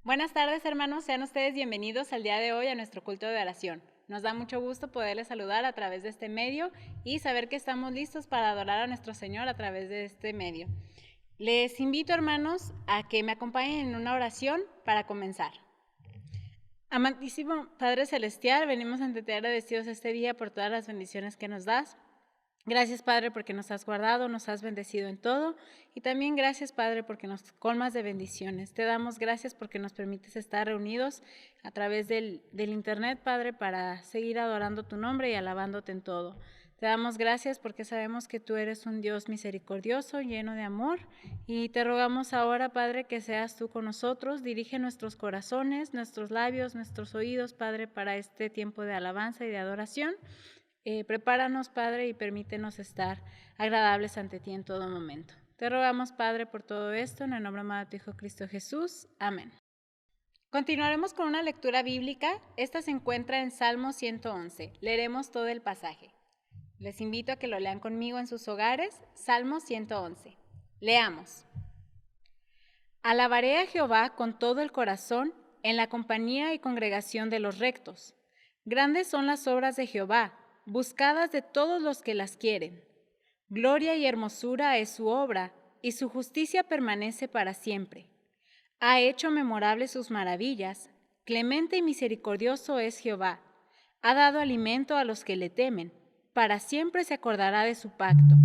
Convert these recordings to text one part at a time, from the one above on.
Buenas tardes, hermanos. Sean ustedes bienvenidos al día de hoy a nuestro culto de oración. Nos da mucho gusto poderles saludar a través de este medio y saber que estamos listos para adorar a nuestro Señor a través de este medio. Les invito, hermanos, a que me acompañen en una oración para comenzar. Amantísimo Padre Celestial, venimos ante ti agradecidos este día por todas las bendiciones que nos das. Gracias, Padre, porque nos has guardado, nos has bendecido en todo. Y también gracias, Padre, porque nos colmas de bendiciones. Te damos gracias porque nos permites estar reunidos a través del Internet, Padre, para seguir adorando tu nombre y alabándote en todo. Te damos gracias porque sabemos que tú eres un Dios misericordioso, lleno de amor. Y te rogamos ahora, Padre, que seas tú con nosotros. Dirige nuestros corazones, nuestros labios, nuestros oídos, Padre, para este tiempo de alabanza y de adoración. Prepáranos, Padre, y permítenos estar agradables ante ti en todo momento. Te rogamos, Padre, por todo esto, en el nombre amado de tu Hijo Cristo Jesús. Amén. Continuaremos con una lectura bíblica. Esta se encuentra en Salmo 111. Leeremos todo el pasaje. Les invito a que lo lean conmigo en sus hogares. Salmo 111. Leamos. Alabaré a Jehová con todo el corazón, en la compañía y congregación de los rectos. Grandes son las obras de Jehová, buscadas de todos los que las quieren. Gloria y hermosura es su obra, y su justicia permanece para siempre. Ha hecho memorables sus maravillas, clemente y misericordioso es Jehová. Ha dado alimento a los que le temen, para siempre se acordará de su pacto.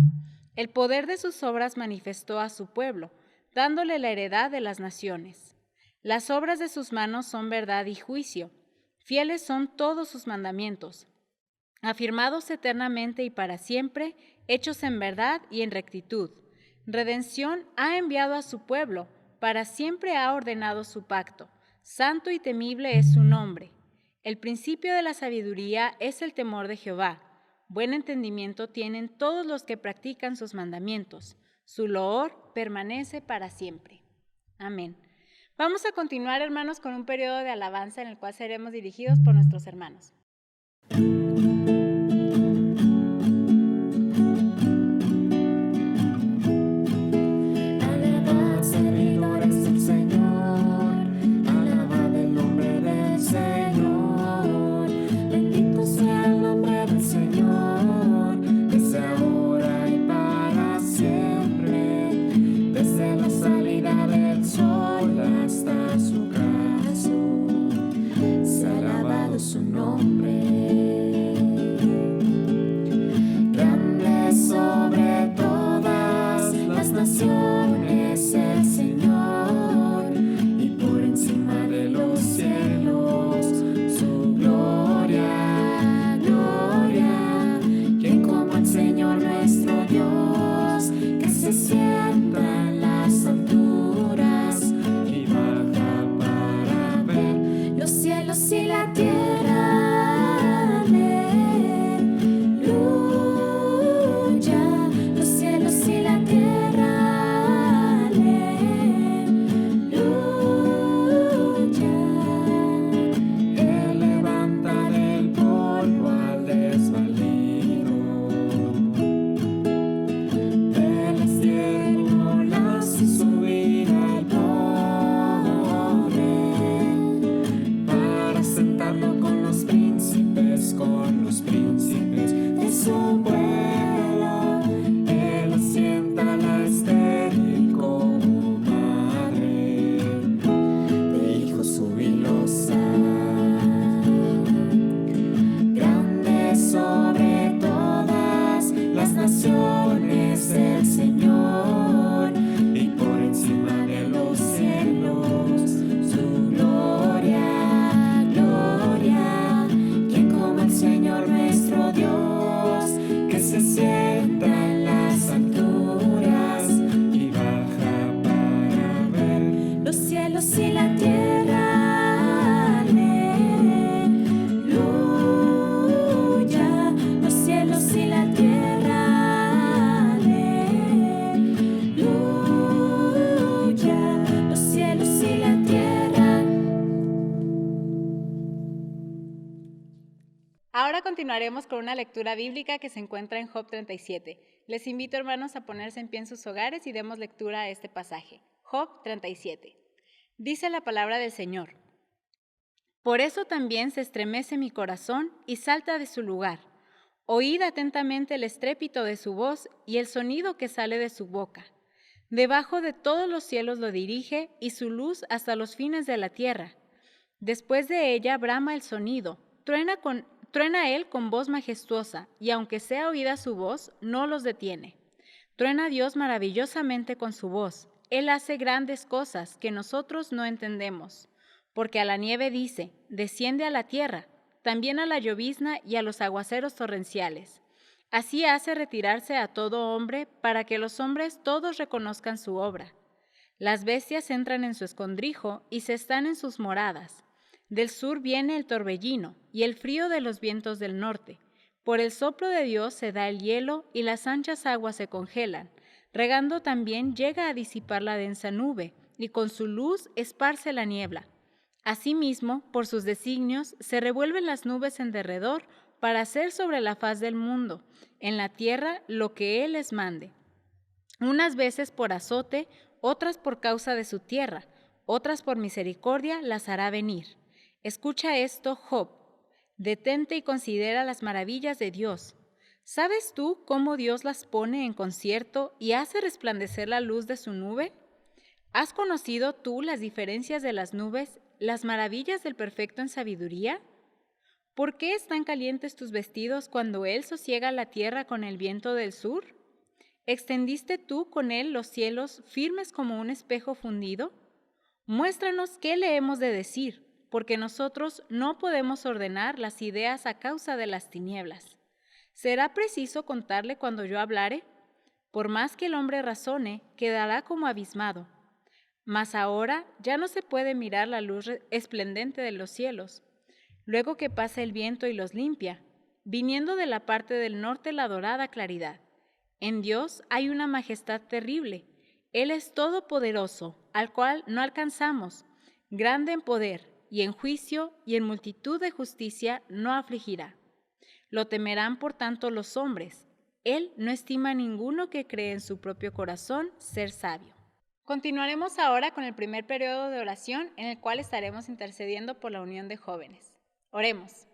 El poder de sus obras manifestó a su pueblo, dándole la heredad de las naciones. Las obras de sus manos son verdad y juicio, fieles son todos sus mandamientos. Afirmados eternamente y para siempre, hechos en verdad y en rectitud. Redención ha enviado a su pueblo, para siempre ha ordenado su pacto. Santo y temible es su nombre. El principio de la sabiduría es el temor de Jehová. Buen entendimiento tienen todos los que practican sus mandamientos. Su loor permanece para siempre. Amén. Vamos a continuar, hermanos, con un periodo de alabanza en el cual seremos dirigidos por nuestros hermanos. Su nombre, grande sobre todas las naciones el Señor, y por encima de los cielos su gloria, gloria. Quien como el Señor nuestro Dios, que se sienta en las alturas y baja para ver los cielos y la tierra. Con los príncipes de su pueblo, él asienta la estéril como madre de hijos jubilosa. Grande sobre todas las naciones el Señor, y por encima de los cielos su gloria, gloria. Señor nuestro Dios, que se sienta en las alturas y baja para ver los cielos y la tierra. Aleluya, los cielos y la tierra. Aleluya, los cielos y la tierra. Ahora continuaremos con una lectura bíblica que se encuentra en Job 37. Les invito, hermanos, a ponerse en pie en sus hogares y demos lectura a este pasaje. Job 37. Dice la palabra del Señor. Por eso también se estremece mi corazón y salta de su lugar. Oíd atentamente el estrépito de su voz y el sonido que sale de su boca. Debajo de todos los cielos lo dirige y su luz hasta los fines de la tierra. Después de ella brama el sonido, truena él con voz majestuosa, y aunque sea oída su voz, no los detiene. Truena Dios maravillosamente con su voz. Él hace grandes cosas que nosotros no entendemos. Porque a la nieve dice, desciende a la tierra, también a la llovizna y a los aguaceros torrenciales. Así hace retirarse a todo hombre para que los hombres todos reconozcan su obra. Las bestias entran en su escondrijo y se están en sus moradas. Del sur viene el torbellino y el frío de los vientos del norte. Por el soplo de Dios se da el hielo y las anchas aguas se congelan. Regando también llega a disipar la densa nube y con su luz esparce la niebla. Asimismo, por sus designios, se revuelven las nubes en derredor para hacer sobre la faz del mundo, en la tierra, lo que Él les mande. Unas veces por azote, otras por causa de su tierra, otras por misericordia las hará venir. Escucha esto, Job. Detente y considera las maravillas de Dios. ¿Sabes tú cómo Dios las pone en concierto y hace resplandecer la luz de su nube? ¿Has conocido tú las diferencias de las nubes, las maravillas del perfecto en sabiduría? ¿Por qué están calientes tus vestidos cuando Él sosiega la tierra con el viento del sur? ¿Extendiste tú con Él los cielos firmes como un espejo fundido? Muéstranos qué le hemos de decir, porque nosotros no podemos ordenar las ideas a causa de las tinieblas. ¿Será preciso contarle cuando yo hablare? Por más que el hombre razone, quedará como abismado. Mas ahora ya no se puede mirar la luz esplendente de los cielos, luego que pasa el viento y los limpia, viniendo de la parte del norte la dorada claridad. En Dios hay una majestad terrible. Él es todopoderoso, al cual no alcanzamos, grande en poder, y en juicio y en multitud de justicia no afligirá. Lo temerán por tanto los hombres. Él no estima a ninguno que cree en su propio corazón ser sabio. Continuaremos ahora con el primer periodo de oración en el cual estaremos intercediendo por la unión de jóvenes. Oremos.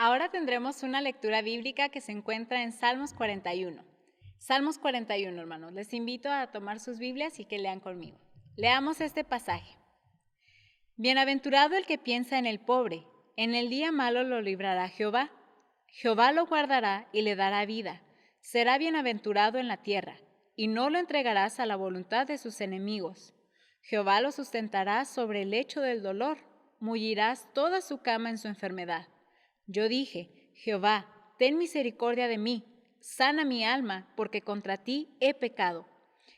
Ahora tendremos una lectura bíblica que se encuentra en Salmos 41. Salmos 41, hermanos. Les invito a tomar sus Biblias y que lean conmigo. Leamos este pasaje. Bienaventurado el que piensa en el pobre, en el día malo lo librará Jehová. Jehová lo guardará y le dará vida. Será bienaventurado en la tierra, y no lo entregarás a la voluntad de sus enemigos. Jehová lo sustentará sobre el lecho del dolor, mullirás toda su cama en su enfermedad. Yo dije, Jehová, ten misericordia de mí, sana mi alma, porque contra ti he pecado.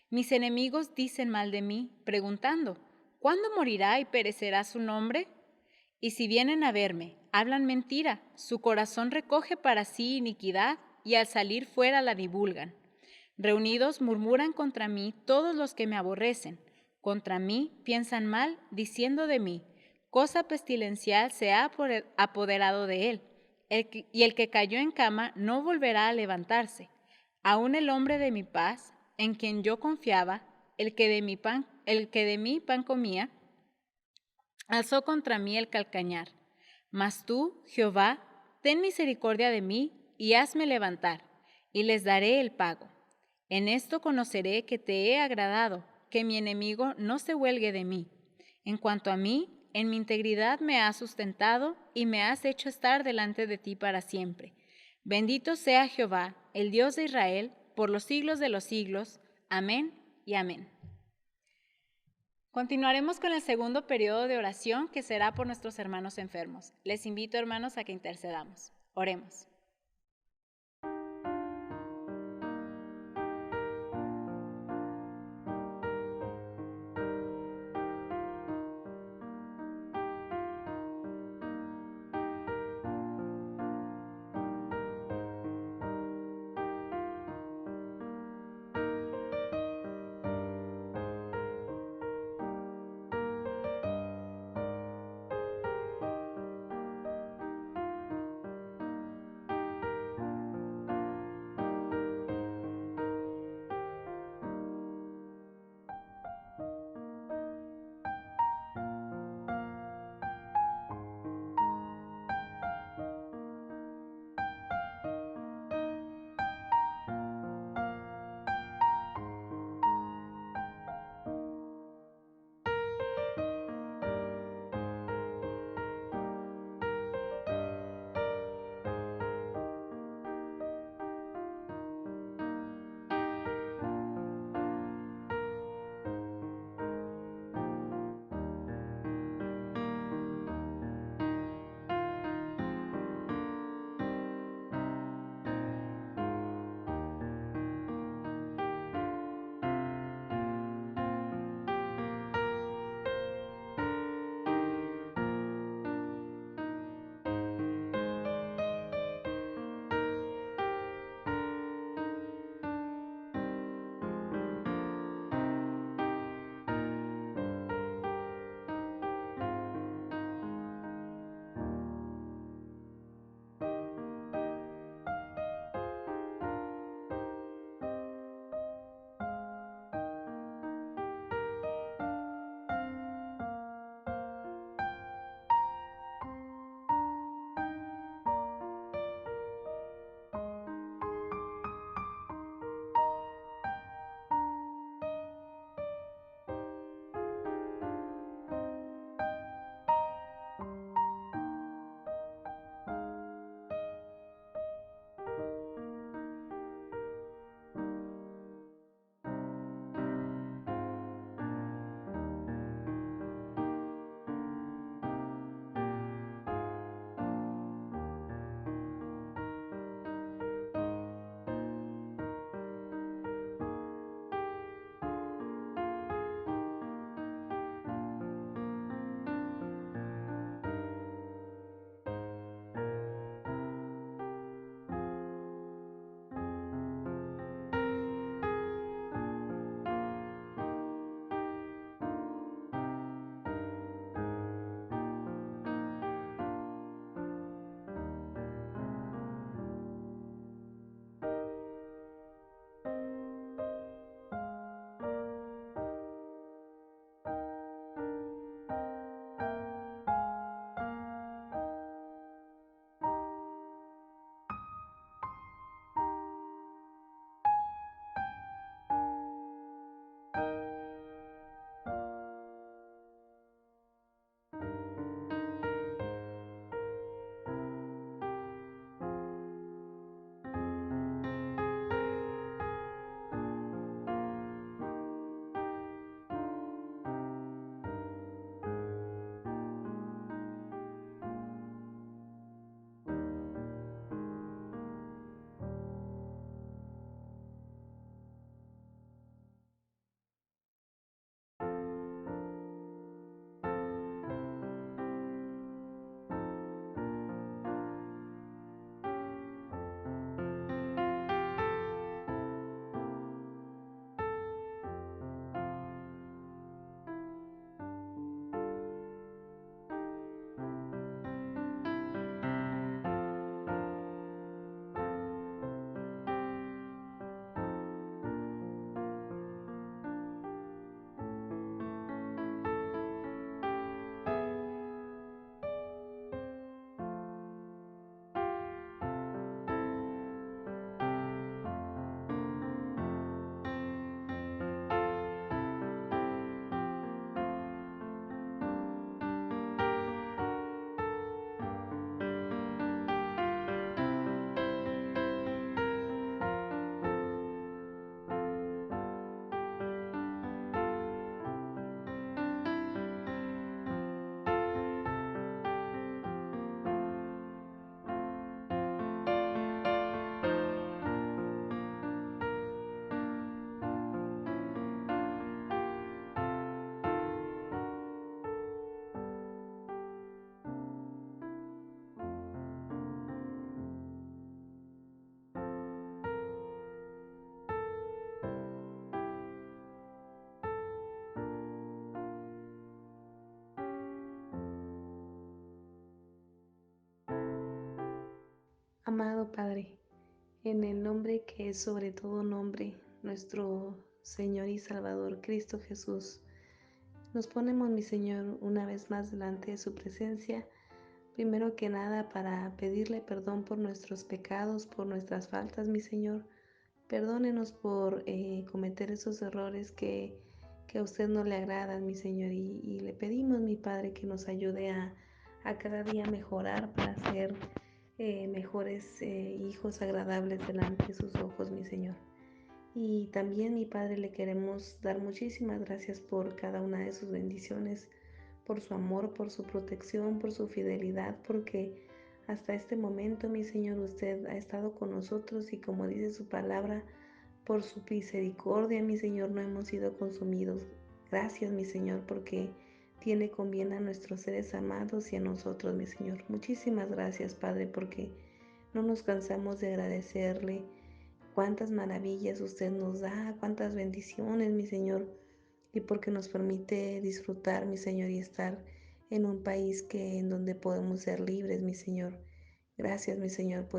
Mis enemigos dicen mal de mí, preguntando, ¿cuándo morirá y perecerá su nombre? Y si vienen a verme, hablan mentira, su corazón recoge para sí iniquidad, y al salir fuera la divulgan. Reunidos murmuran contra mí todos los que me aborrecen, contra mí piensan mal, diciendo de mí, cosa pestilencial se ha apoderado de él, y el que cayó en cama no volverá a levantarse. Aún el hombre de mi paz, en quien yo confiaba, el que de mi pan comía, alzó contra mí el calcañar. Mas tú, Jehová, ten misericordia de mí y hazme levantar, y les daré el pago. En esto conoceré que te he agradado, que mi enemigo no se huelgue de mí. En cuanto a mí, en mi integridad me has sustentado y me has hecho estar delante de ti para siempre. Bendito sea Jehová, el Dios de Israel, por los siglos de los siglos. Amén y amén. Continuaremos con el segundo periodo de oración que será por nuestros hermanos enfermos. Les invito, hermanos, a que intercedamos. Oremos. Amado Padre, en el nombre que es sobre todo nombre, nuestro Señor y Salvador Cristo Jesús, nos ponemos, mi Señor, una vez más delante de su presencia, primero que nada para pedirle perdón por nuestros pecados, por nuestras faltas, mi Señor. Perdónenos por cometer esos errores que a usted no le agradan, mi Señor, y le pedimos, mi Padre, que nos ayude a cada día mejorar para ser mejores hijos agradables delante de sus ojos, mi Señor. Y también, mi Padre, le queremos dar muchísimas gracias por cada una de sus bendiciones, por su amor, por su protección, por su fidelidad, porque hasta este momento, mi Señor, usted ha estado con nosotros y como dice su palabra, por su misericordia, mi Señor, no hemos sido consumidos. Gracias, mi Señor, porque tiene con bien a nuestros seres amados y a nosotros, mi Señor. Muchísimas gracias, Padre, porque no nos cansamos de agradecerle cuántas maravillas usted nos da, cuántas bendiciones, mi Señor, y porque nos permite disfrutar, mi Señor, y estar en un país en donde podemos ser libres, mi Señor. Gracias, mi Señor,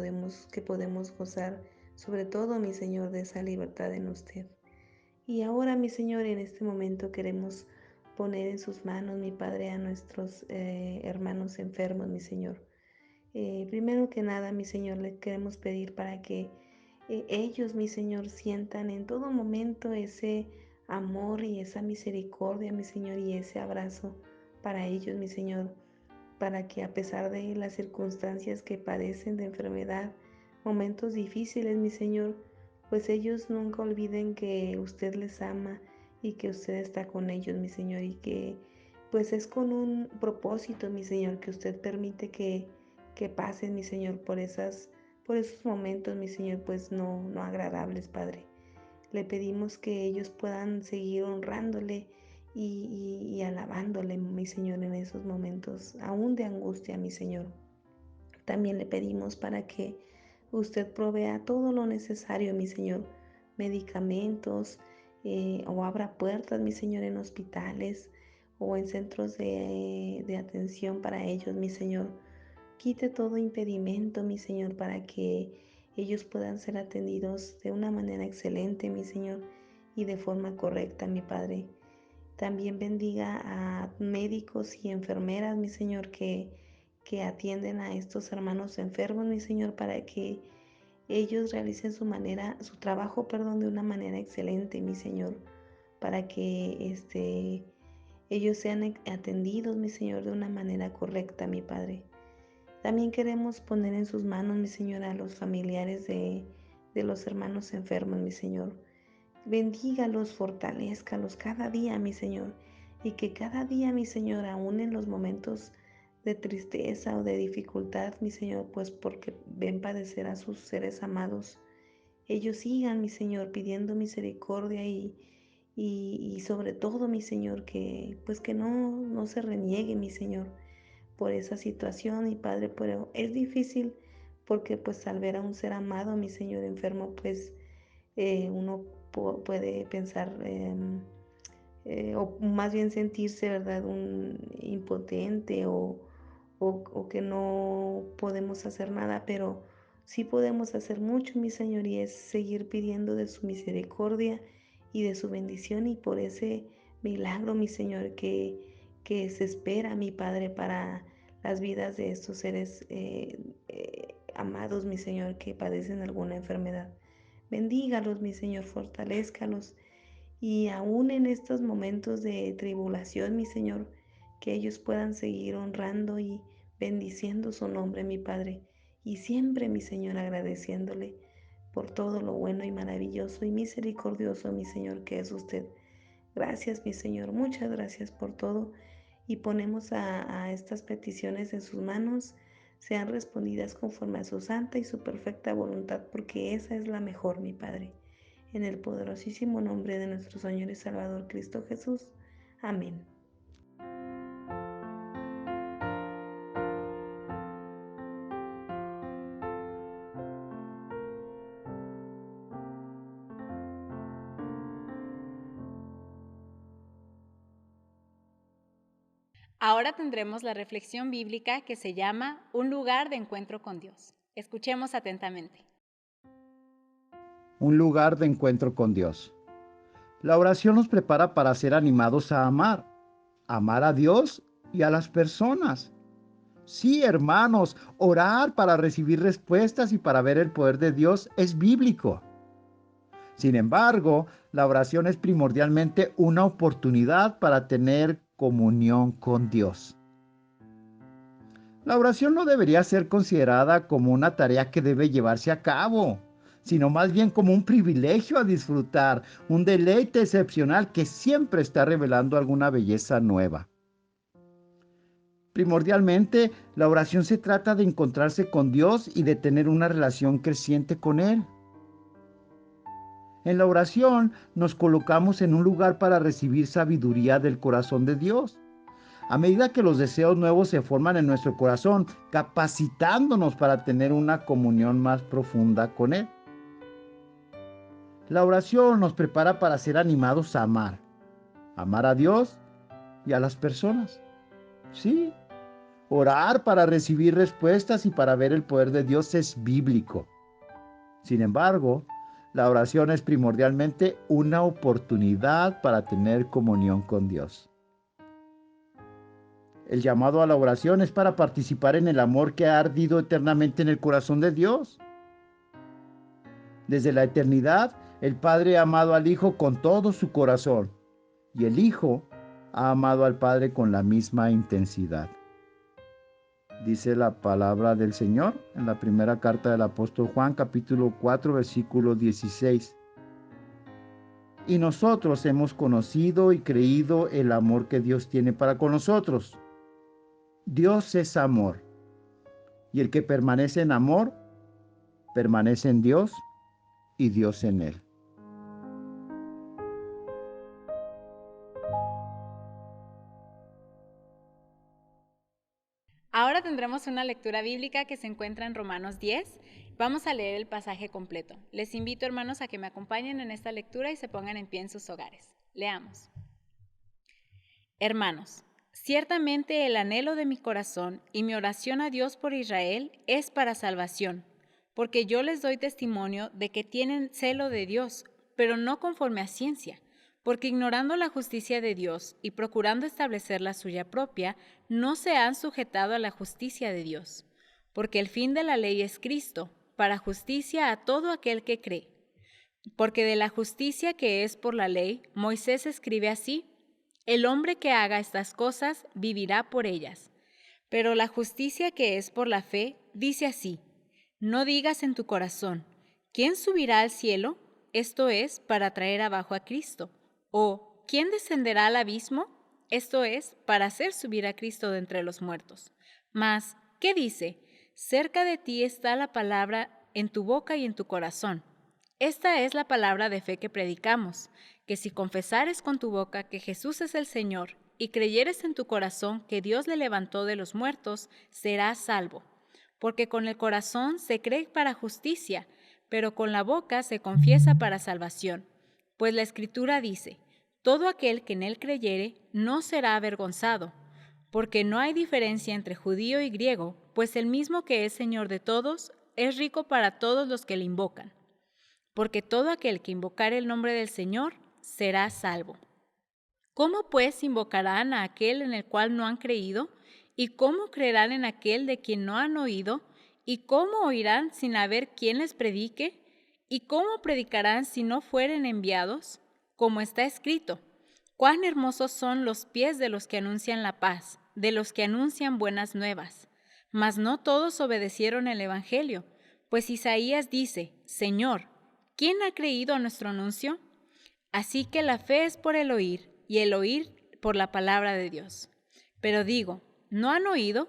que podemos gozar, sobre todo, mi Señor, de esa libertad en usted. Y ahora, mi Señor, en este momento queremos poner en sus manos, mi Padre, a nuestros hermanos enfermos, mi Señor. Primero que nada, mi Señor, le queremos pedir para que ellos, mi Señor, sientan en todo momento ese amor y esa misericordia, mi Señor, y ese abrazo para ellos, mi Señor, para que a pesar de las circunstancias que padecen de enfermedad, momentos difíciles, mi Señor, pues ellos nunca olviden que usted les ama y que usted está con ellos, mi Señor, y que pues es con un propósito, mi Señor, que usted permite que pasen, mi Señor, por esos momentos, mi Señor, pues no agradables, Padre. Le pedimos que ellos puedan seguir honrándole y alabándole, mi Señor, en esos momentos, aún de angustia, mi Señor. También le pedimos para que usted provea todo lo necesario, mi Señor, medicamentos, o abra puertas, mi Señor, en hospitales o en centros de atención para ellos, mi Señor. Quite todo impedimento, mi Señor, para que ellos puedan ser atendidos de una manera excelente, mi Señor, y de forma correcta, mi Padre. También bendiga a médicos y enfermeras, mi Señor, que atienden a estos hermanos enfermos, mi Señor, para que ellos realicen su trabajo, perdón, de una manera excelente, mi Señor, para que ellos sean atendidos, mi Señor, de una manera correcta, mi Padre. También queremos poner en sus manos, mi Señor, a los familiares de los hermanos enfermos, mi Señor. Bendígalos, fortalézcalos cada día, mi Señor, y que cada día, mi Señor, aún en los momentos de tristeza o de dificultad, mi Señor, pues porque ven padecer a sus seres amados, ellos sigan, mi Señor, pidiendo misericordia y sobre todo, mi Señor, que pues que no se reniegue, mi Señor, por esa situación, mi Padre, pero es difícil porque pues al ver a un ser amado, mi Señor, enfermo, pues uno puede pensar, o más bien sentirse, ¿verdad?, un impotente o que no podemos hacer nada, pero sí podemos hacer mucho, mi Señor, y es seguir pidiendo de su misericordia y de su bendición y por ese milagro, mi Señor, que se espera, mi Padre, para las vidas de estos seres amados, mi Señor, que padecen alguna enfermedad. Bendígalos, mi Señor, fortalézcalos. Y aún en estos momentos de tribulación, mi Señor, que ellos puedan seguir honrando y bendiciendo su nombre, mi Padre. Y siempre, mi Señor, agradeciéndole por todo lo bueno y maravilloso y misericordioso, mi Señor, que es usted. Gracias, mi Señor, muchas gracias por todo. Y ponemos a estas peticiones en sus manos, sean respondidas conforme a su santa y su perfecta voluntad, porque esa es la mejor, mi Padre. En el poderosísimo nombre de nuestro Señor y Salvador Cristo Jesús. Amén. Ahora tendremos la reflexión bíblica que se llama Un lugar de encuentro con Dios. Escuchemos atentamente. Un lugar de encuentro con Dios. La oración nos prepara para ser animados a amar a Dios y a las personas. Sí, hermanos, orar para recibir respuestas y para ver el poder de Dios es bíblico. Sin embargo, la oración es primordialmente una oportunidad para tener comunión con Dios. La oración no debería ser considerada como una tarea que debe llevarse a cabo, sino más bien como un privilegio a disfrutar, un deleite excepcional que siempre está revelando alguna belleza nueva. Primordialmente, la oración se trata de encontrarse con Dios y de tener una relación creciente con Él. En la oración nos colocamos en un lugar para recibir sabiduría del corazón de Dios. A medida que los deseos nuevos se forman en nuestro corazón, capacitándonos para tener una comunión más profunda con Él. La oración nos prepara para ser animados a amar a Dios y a las personas. Sí, orar para recibir respuestas y para ver el poder de Dios es bíblico. Sin embargo, la oración es primordialmente una oportunidad para tener comunión con Dios. El llamado a la oración es para participar en el amor que ha ardido eternamente en el corazón de Dios. Desde la eternidad, el Padre ha amado al Hijo con todo su corazón y el Hijo ha amado al Padre con la misma intensidad. Dice la palabra del Señor en la primera carta del apóstol Juan, capítulo 4, versículo 16. Y nosotros hemos conocido y creído el amor que Dios tiene para con nosotros. Dios es amor, y el que permanece en amor, permanece en Dios y Dios en él. Ahora tendremos una lectura bíblica que se encuentra en Romanos 10. Vamos a leer el pasaje completo. Les invito, hermanos, a que me acompañen en esta lectura y se pongan en pie en sus hogares. Leamos. Hermanos, ciertamente el anhelo de mi corazón y mi oración a Dios por Israel es para salvación, porque yo les doy testimonio de que tienen celo de Dios, pero no conforme a ciencia, porque ignorando la justicia de Dios y procurando establecer la suya propia, no se han sujetado a la justicia de Dios, porque el fin de la ley es Cristo, para justicia a todo aquel que cree. Porque de la justicia que es por la ley, Moisés escribe así: el hombre que haga estas cosas vivirá por ellas. Pero la justicia que es por la fe dice así: no digas en tu corazón, ¿quién subirá al cielo? Esto es, para traer abajo a Cristo. O, ¿quién descenderá al abismo? Esto es, para hacer subir a Cristo de entre los muertos. Mas, ¿qué dice? Cerca de ti está la palabra en tu boca y en tu corazón. Esta es la palabra de fe que predicamos, que si confesares con tu boca que Jesús es el Señor y creyeres en tu corazón que Dios le levantó de los muertos, serás salvo. Porque con el corazón se cree para justicia, pero con la boca se confiesa para salvación. Pues la Escritura dice: todo aquel que en él creyere no será avergonzado, porque no hay diferencia entre judío y griego, pues el mismo que es Señor de todos es rico para todos los que le invocan. Porque todo aquel que invocare el nombre del Señor será salvo. ¿Cómo pues invocarán a aquel en el cual no han creído? ¿Y cómo creerán en aquel de quien no han oído? ¿Y cómo oirán sin haber quien les predique? ¿Y cómo predicarán si no fueren enviados? Como está escrito: cuán hermosos son los pies de los que anuncian la paz, de los que anuncian buenas nuevas. Mas no todos obedecieron el evangelio, pues Isaías dice: Señor, ¿quién ha creído a nuestro anuncio? Así que la fe es por el oír, y el oír por la palabra de Dios. Pero digo, ¿no han oído?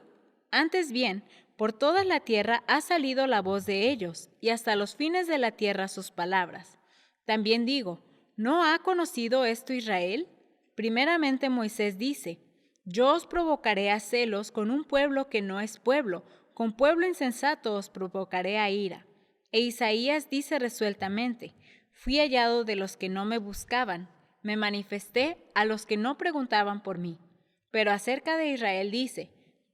Antes bien, por toda la tierra ha salido la voz de ellos, y hasta los fines de la tierra sus palabras. También digo, ¿no ha conocido esto Israel? Primeramente Moisés dice: yo os provocaré a celos con un pueblo que no es pueblo, con pueblo insensato os provocaré a ira. E Isaías dice resueltamente: fui hallado de los que no me buscaban, me manifesté a los que no preguntaban por mí. Pero acerca de Israel dice: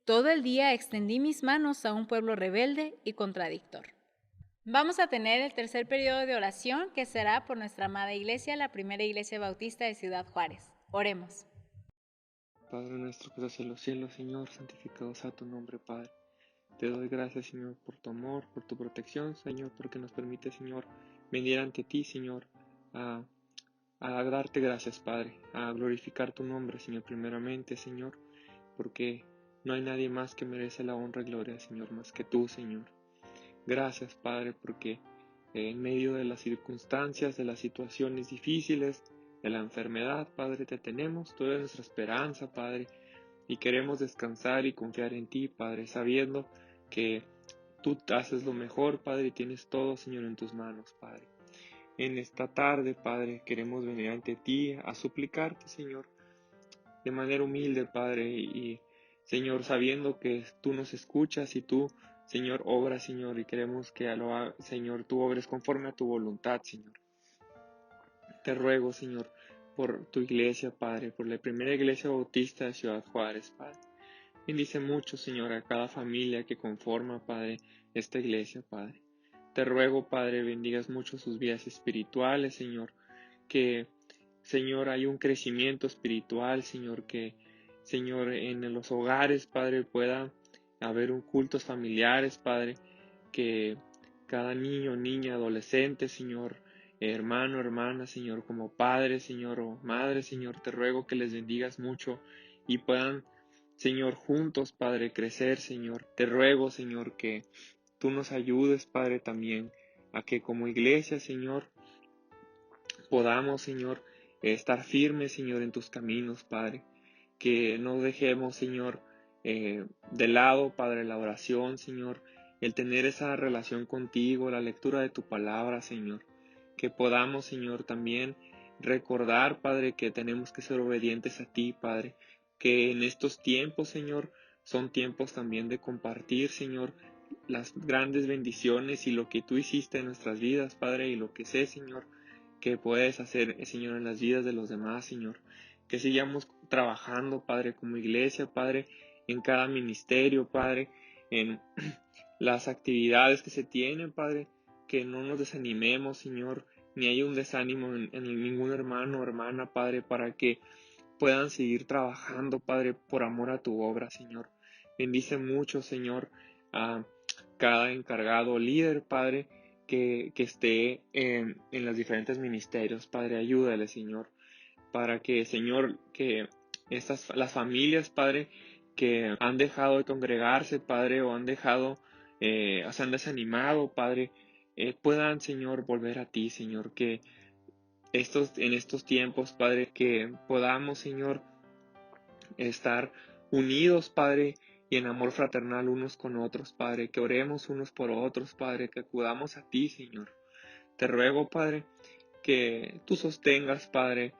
Todo el día extendí mis manos a un pueblo rebelde y contradictor. Vamos a tener el tercer periodo de oración, que será por nuestra amada iglesia, la Primera Iglesia Bautista de Ciudad Juárez. Oremos. Padre nuestro que estás en los cielos, Señor, santificado sea tu nombre, Padre. Te doy gracias, Señor, por tu amor, por tu protección, Señor, porque nos permite, Señor, venir ante ti, Señor, a, a darte gracias, Padre, a glorificar tu nombre, Señor, primeramente, Señor, porque no hay nadie más que merece la honra y gloria, Señor, más que tú, Señor. Gracias, Padre, porque en medio de las circunstancias, de las situaciones difíciles, de la enfermedad, Padre, te tenemos, tú eres nuestra esperanza, Padre, y queremos descansar y confiar en ti, Padre, sabiendo que tú haces lo mejor, Padre, y tienes todo, Señor, en tus manos, Padre. En esta tarde, Padre, queremos venir ante ti a suplicarte, Señor, de manera humilde, Padre, y Señor, sabiendo que tú nos escuchas y tú, Señor, obras, Señor, y queremos que, Señor, tú obres conforme a tu voluntad, Señor. Te ruego, Señor, por tu iglesia, Padre, por la Primera Iglesia Bautista de Ciudad Juárez, Padre. Bendice mucho, Señor, a cada familia que conforma, Padre, esta iglesia, Padre. Te ruego, Padre, bendigas mucho sus vidas espirituales, Señor, que, Señor, hay un crecimiento espiritual, Señor, que, Señor, en los hogares, Padre, pueda haber un cultos familiares, Padre, que cada niño, niña, adolescente, Señor, hermano, hermana, Señor, como padre, Señor, o madre, Señor, te ruego que les bendigas mucho y puedan, Señor, juntos, Padre, crecer, Señor. Te ruego, Señor, que tú nos ayudes, Padre, también a que como iglesia, Señor, podamos, Señor, estar firmes, Señor, en tus caminos, Padre. Que no dejemos, Señor, de lado, Padre, la oración, Señor, el tener esa relación contigo, la lectura de tu palabra, Señor. Que podamos, Señor, también recordar, Padre, que tenemos que ser obedientes a ti, Padre. Que en estos tiempos, Señor, son tiempos también de compartir, Señor, las grandes bendiciones y lo que tú hiciste en nuestras vidas, Padre, y lo que sé, Señor, que puedes hacer, Señor, en las vidas de los demás, Señor. Que sigamos trabajando, Padre, como iglesia, Padre, en cada ministerio, Padre, en las actividades que se tienen, Padre, que no nos desanimemos, Señor, ni hay un desánimo en ningún hermano o hermana, Padre, para que puedan seguir trabajando, Padre, por amor a tu obra, Señor. Bendice mucho, Señor, a cada encargado líder, Padre, que esté en los diferentes ministerios, Padre, ayúdale, Señor, para que, Señor, que las familias, Padre, que han dejado de congregarse, Padre, o han dejado, o se han desanimado, Padre, puedan, Señor, volver a ti, Señor, que en estos tiempos, Padre, que podamos, Señor, estar unidos, Padre, y en amor fraternal unos con otros, Padre, que oremos unos por otros, Padre, que acudamos a ti, Señor. Te ruego, Padre, que tú sostengas, Padre,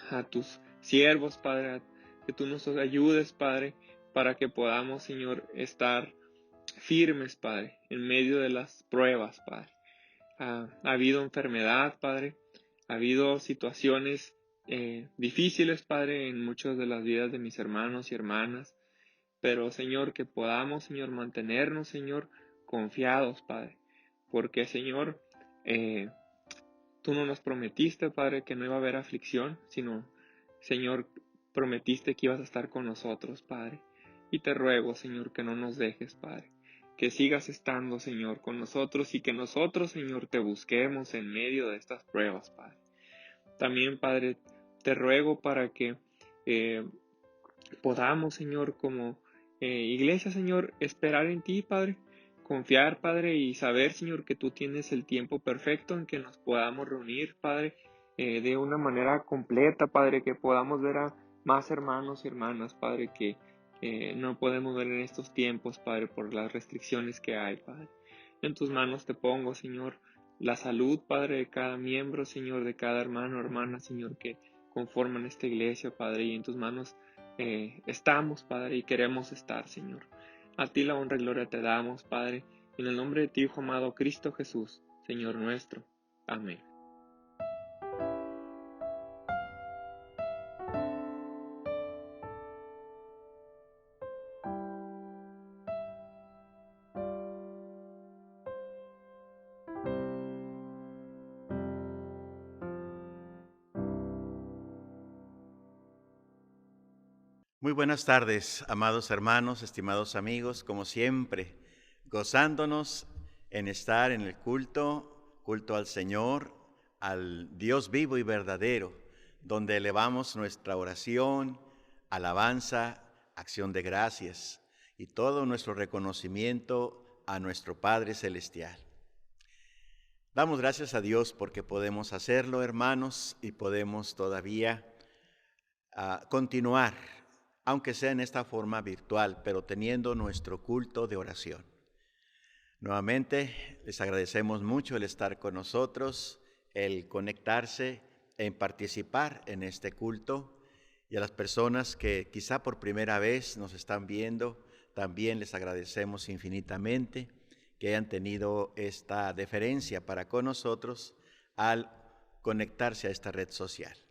a tus siervos, Padre, que tú nos ayudes, Padre, para que podamos, Señor, estar firmes, Padre, en medio de las pruebas, Padre. Ha habido enfermedad, Padre, ha habido situaciones difíciles, Padre, en muchas de las vidas de mis hermanos y hermanas, pero, Señor, que podamos, Señor, mantenernos, Señor, confiados, Padre, porque, Señor, tú no nos prometiste, Padre, que no iba a haber aflicción, sino, Señor, prometiste que ibas a estar con nosotros, Padre. Y te ruego, Señor, que no nos dejes, Padre. Que sigas estando, Señor, con nosotros y que nosotros, Señor, te busquemos en medio de estas pruebas, Padre. También, Padre, te ruego para que podamos, Señor, como iglesia, Señor, esperar en ti, Padre. Confiar, Padre, y saber, Señor, que tú tienes el tiempo perfecto en que nos podamos reunir, Padre, de una manera completa, Padre, que podamos ver a más hermanos y hermanas, Padre, que no podemos ver en estos tiempos, Padre, por las restricciones que hay, Padre. En tus manos te pongo, Señor, la salud, Padre, de cada miembro, Señor, de cada hermano o hermana, Señor, que conforman esta iglesia, Padre, y en tus manos estamos, Padre, y queremos estar, Señor. A ti la honra y gloria te damos, Padre, en el nombre de tu Hijo amado Cristo Jesús, Señor nuestro. Amén. Muy buenas tardes, amados hermanos, estimados amigos, como siempre, gozándonos en estar en el culto al Señor, al Dios vivo y verdadero, donde elevamos nuestra oración, alabanza, acción de gracias y todo nuestro reconocimiento a nuestro Padre Celestial. Damos gracias a Dios porque podemos hacerlo, hermanos, y podemos todavía continuar, aunque sea en esta forma virtual, pero teniendo nuestro culto de oración. Nuevamente, les agradecemos mucho el estar con nosotros, el conectarse, en participar en este culto, y a las personas que quizá por primera vez nos están viendo, también les agradecemos infinitamente que hayan tenido esta deferencia para con nosotros al conectarse a esta red social.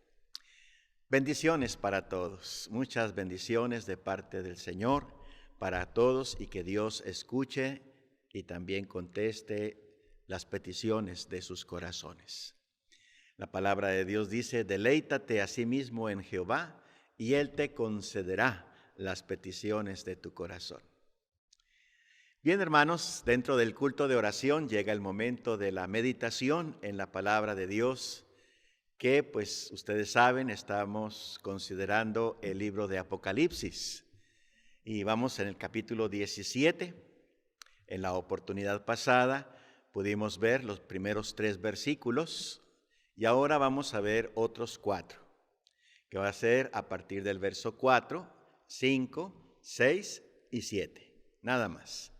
Bendiciones para todos, muchas bendiciones de parte del Señor para todos y que Dios escuche y también conteste las peticiones de sus corazones. La palabra de Dios dice: deleítate a sí mismo en Jehová y Él te concederá las peticiones de tu corazón. Bien, hermanos, dentro del culto de oración llega el momento de la meditación en la palabra de Dios, que pues ustedes saben, estamos considerando el libro de Apocalipsis y vamos en el capítulo 17. En la oportunidad pasada pudimos ver los primeros 3 versículos y ahora vamos a ver otros 4, que va a ser a partir del verso 4, 5, 6 y 7, nada más.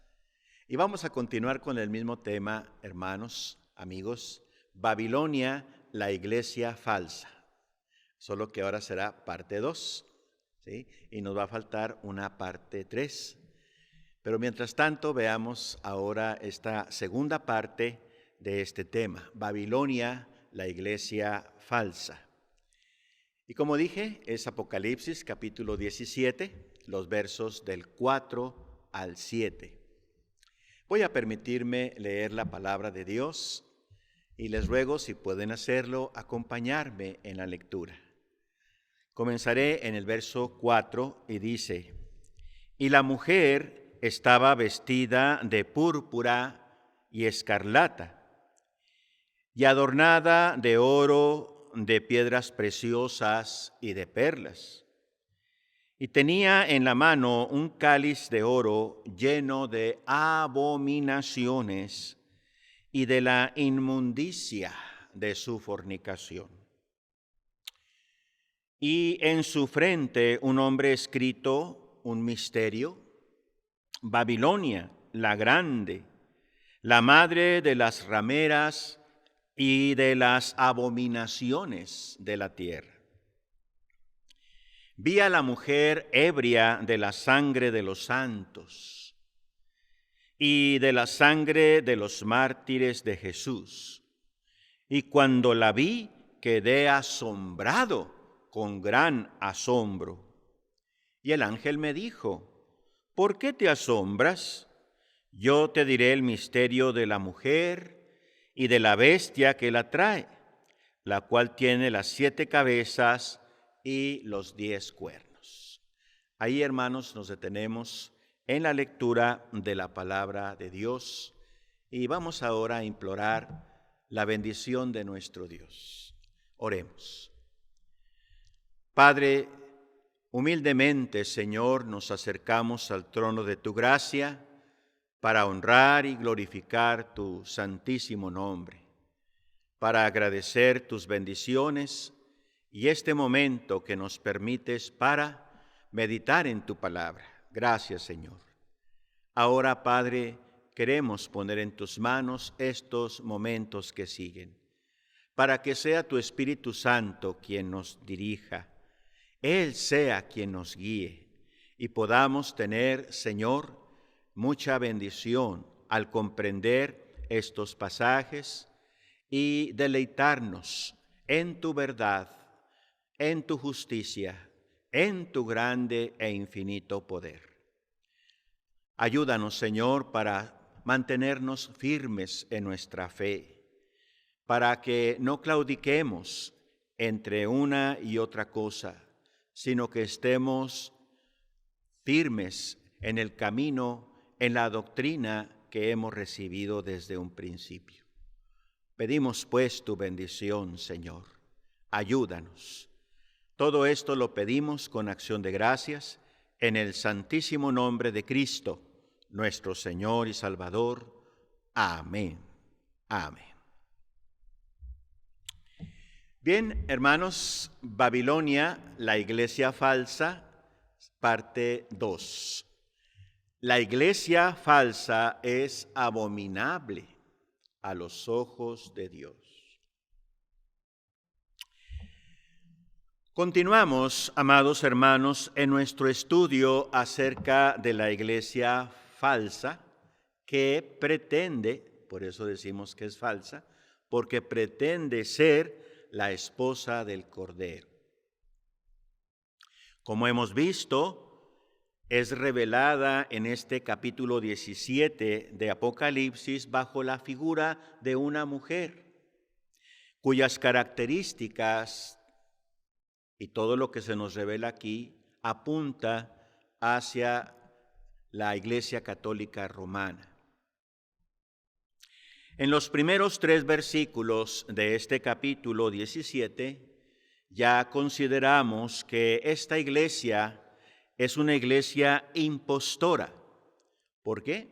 Y vamos a continuar con el mismo tema, hermanos, amigos, Babilonia, la iglesia falsa, solo que ahora será parte 2, ¿sí? Y nos va a faltar una parte 3. Pero mientras tanto, veamos ahora esta segunda parte de este tema, Babilonia, la iglesia falsa. Y como dije, es Apocalipsis capítulo 17, los versos del 4 al 7. Voy a permitirme leer la palabra de Dios y les ruego, si pueden hacerlo, acompañarme en la lectura. Comenzaré en el verso 4 y dice: y la mujer estaba vestida de púrpura y escarlata, y adornada de oro, de piedras preciosas y de perlas. Y tenía en la mano un cáliz de oro lleno de abominaciones y de la inmundicia de su fornicación. Y en su frente un nombre escrito, un misterio: Babilonia, la grande, la madre de las rameras y de las abominaciones de la tierra. Vi a la mujer ebria de la sangre de los santos y de la sangre de los mártires de Jesús. Y cuando la vi, quedé asombrado con gran asombro. Y el ángel me dijo: ¿por qué te asombras? Yo te diré el misterio de la mujer y de la bestia que la trae, la cual tiene las 7 cabezas y los 10 cuernos. Ahí, hermanos, nos detenemos en la lectura de la palabra de Dios y vamos ahora a implorar la bendición de nuestro Dios. Oremos. Padre, humildemente, Señor, nos acercamos al trono de tu gracia para honrar y glorificar tu santísimo nombre, para agradecer tus bendiciones y este momento que nos permites para meditar en tu palabra. Gracias, Señor. Ahora, Padre, queremos poner en tus manos estos momentos que siguen, para que sea tu Espíritu Santo quien nos dirija, Él sea quien nos guíe y podamos tener, Señor, mucha bendición al comprender estos pasajes y deleitarnos en tu verdad, en tu justicia, en tu grande e infinito poder. Ayúdanos, Señor, para mantenernos firmes en nuestra fe, para que no claudiquemos entre una y otra cosa, sino que estemos firmes en el camino, en la doctrina que hemos recibido desde un principio. Pedimos pues tu bendición, Señor. Ayúdanos. Todo esto lo pedimos con acción de gracias en el santísimo nombre de Cristo, nuestro Señor y Salvador. Amén. Amén. Bien, hermanos, Babilonia, la iglesia falsa, parte 2. La iglesia falsa es abominable a los ojos de Dios. Continuamos, amados hermanos, en nuestro estudio acerca de la iglesia falsa que pretende, por eso decimos que es falsa, porque pretende ser la esposa del Cordero. Como hemos visto, es revelada en este capítulo 17 de Apocalipsis bajo la figura de una mujer, cuyas características y todo lo que se nos revela aquí apunta hacia la Iglesia Católica Romana. En los primeros 3 versículos de este capítulo 17, ya consideramos que esta iglesia es una iglesia impostora. ¿Por qué?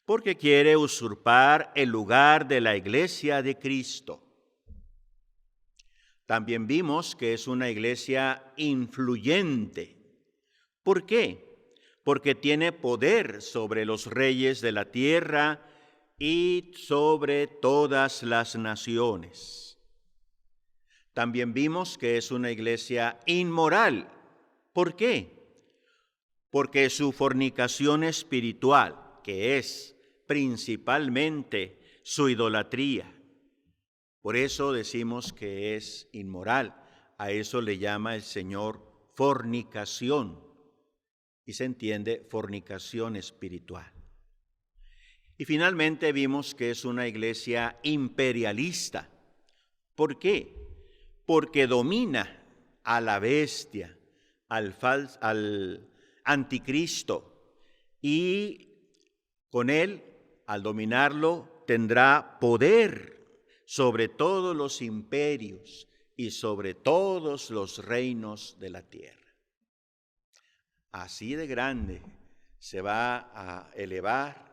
Porque quiere usurpar el lugar de la iglesia de Cristo. También vimos que es una iglesia influyente. ¿Por qué? Porque tiene poder sobre los reyes de la tierra y sobre todas las naciones. También vimos que es una iglesia inmoral. ¿Por qué? Porque su fornicación espiritual, que es principalmente su idolatría, por eso decimos que es inmoral. A eso le llama el Señor fornicación. Y se entiende fornicación espiritual. Y finalmente vimos que es una iglesia imperialista. ¿Por qué? Porque domina a la bestia, al anticristo. Y con él, al dominarlo, tendrá poder sobre todos los imperios y sobre todos los reinos de la tierra. Así de grande se va a elevar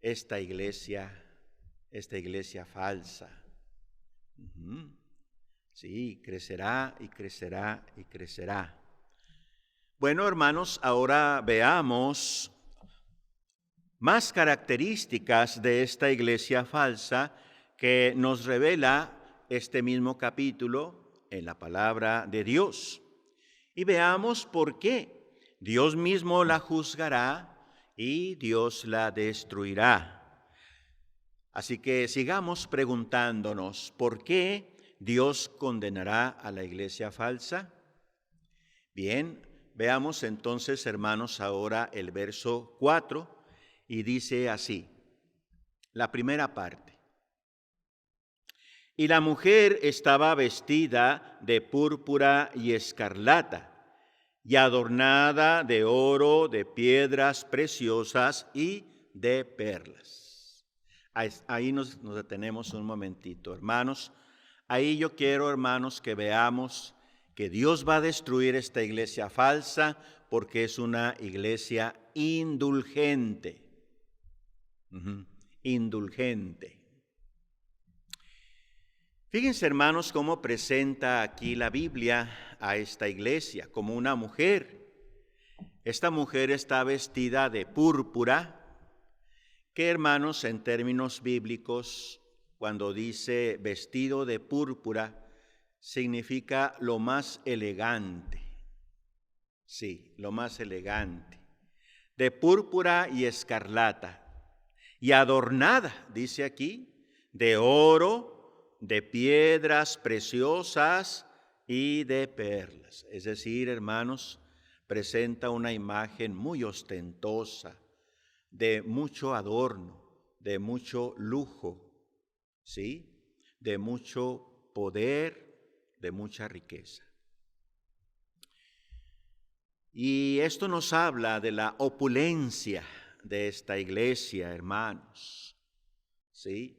esta iglesia falsa. Sí, crecerá y crecerá y crecerá. Bueno, hermanos, ahora veamos más características de esta iglesia falsa que nos revela este mismo capítulo en la palabra de Dios. Y veamos por qué Dios mismo la juzgará y Dios la destruirá. Así que sigamos preguntándonos, ¿por qué Dios condenará a la iglesia falsa? Bien, veamos entonces, hermanos, ahora el verso 4, y dice así, la primera parte. Y la mujer estaba vestida de púrpura y escarlata, y adornada de oro, de piedras preciosas y de perlas. Ahí nos detenemos un momentito, hermanos. Ahí yo quiero, hermanos, que veamos que Dios va a destruir esta iglesia falsa porque es una iglesia indulgente. Indulgente. Fíjense, hermanos, cómo presenta aquí la Biblia a esta iglesia como una mujer. Esta mujer está vestida de púrpura, que, hermanos, en términos bíblicos, cuando dice vestido de púrpura, significa lo más elegante. Sí, lo más elegante. De púrpura y escarlata. Y adornada, dice aquí, de oro, de piedras preciosas y de perlas. Es decir, hermanos, presenta una imagen muy ostentosa, de mucho adorno, de mucho lujo, ¿sí? De mucho poder, de mucha riqueza. Y esto nos habla de la opulencia de esta iglesia, hermanos. ¿Sí?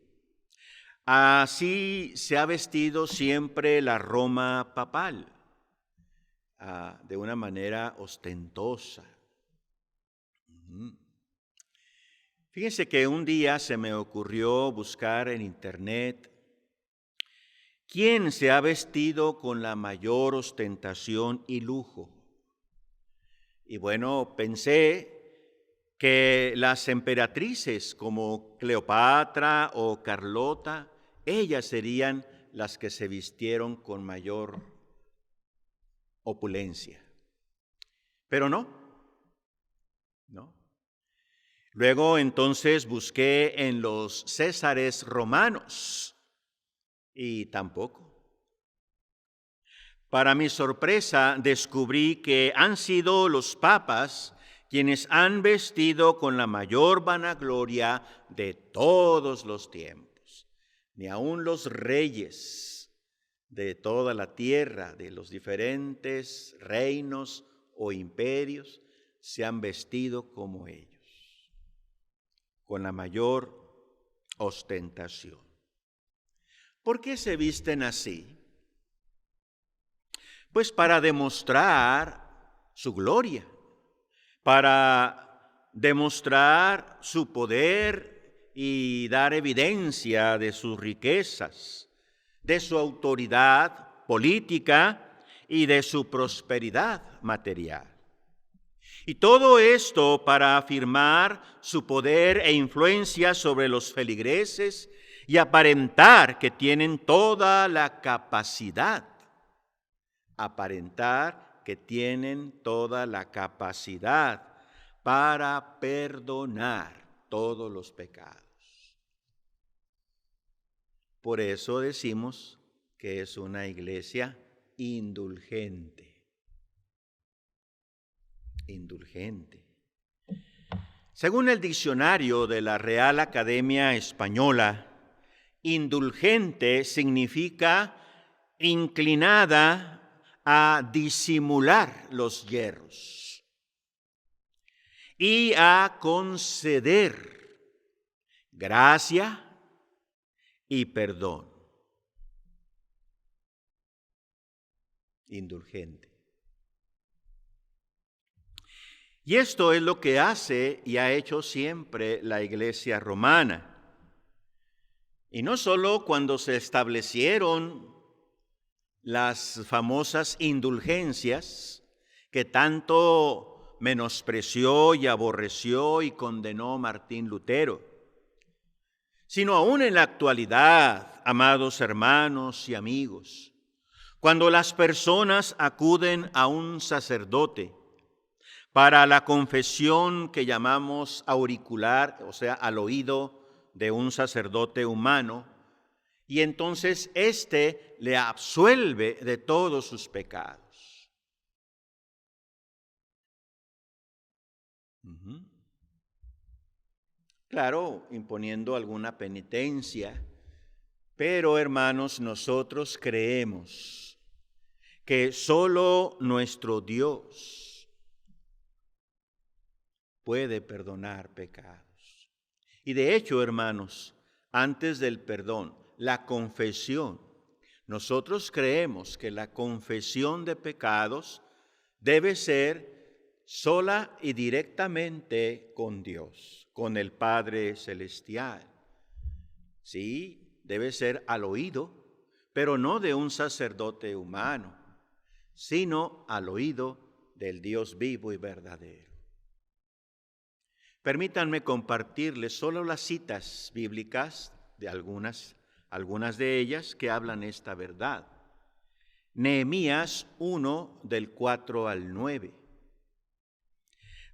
Así se ha vestido siempre la Roma papal, de una manera ostentosa. Fíjense que un día se me ocurrió buscar en internet quién se ha vestido con la mayor ostentación y lujo. Y bueno, pensé que las emperatrices como Cleopatra o Carlota, ellas serían las que se vistieron con mayor opulencia. Pero no. Luego entonces busqué en los césares romanos y tampoco. Para mi sorpresa descubrí que han sido los papas quienes han vestido con la mayor vanagloria de todos los tiempos. Ni aun los reyes de toda la tierra, de los diferentes reinos o imperios, se han vestido como ellos, con la mayor ostentación. ¿Por qué se visten así? Pues para demostrar su gloria, para demostrar su poder y dar evidencia de sus riquezas, de su autoridad política y de su prosperidad material. Y todo esto para afirmar su poder e influencia sobre los feligreses y aparentar que tienen toda la capacidad. Para perdonar todos los pecados. Por eso decimos que es una iglesia indulgente. Según el diccionario de la Real Academia Española, indulgente significa inclinada a disimular los yerros y a conceder gracia y perdón. Indulgente. Y esto es lo que hace y ha hecho siempre la Iglesia romana. Y no solo cuando se establecieron las famosas indulgencias que tanto menospreció y aborreció y condenó Martín Lutero, sino aún en la actualidad, amados hermanos y amigos, cuando las personas acuden a un sacerdote para la confesión que llamamos auricular, o sea, al oído de un sacerdote humano, y entonces éste le absuelve de todos sus pecados. Claro, imponiendo alguna penitencia, pero hermanos, nosotros creemos que solo nuestro Dios puede perdonar pecados. Y de hecho, hermanos, antes del perdón, la confesión. Nosotros creemos que la confesión de pecados debe ser sola y directamente con Dios, con el Padre Celestial. Sí, debe ser al oído, pero no de un sacerdote humano, sino al oído del Dios vivo y verdadero. Permítanme compartirles solo las citas bíblicas de algunas de ellas que hablan esta verdad. Nehemías 1, del 4 al 9.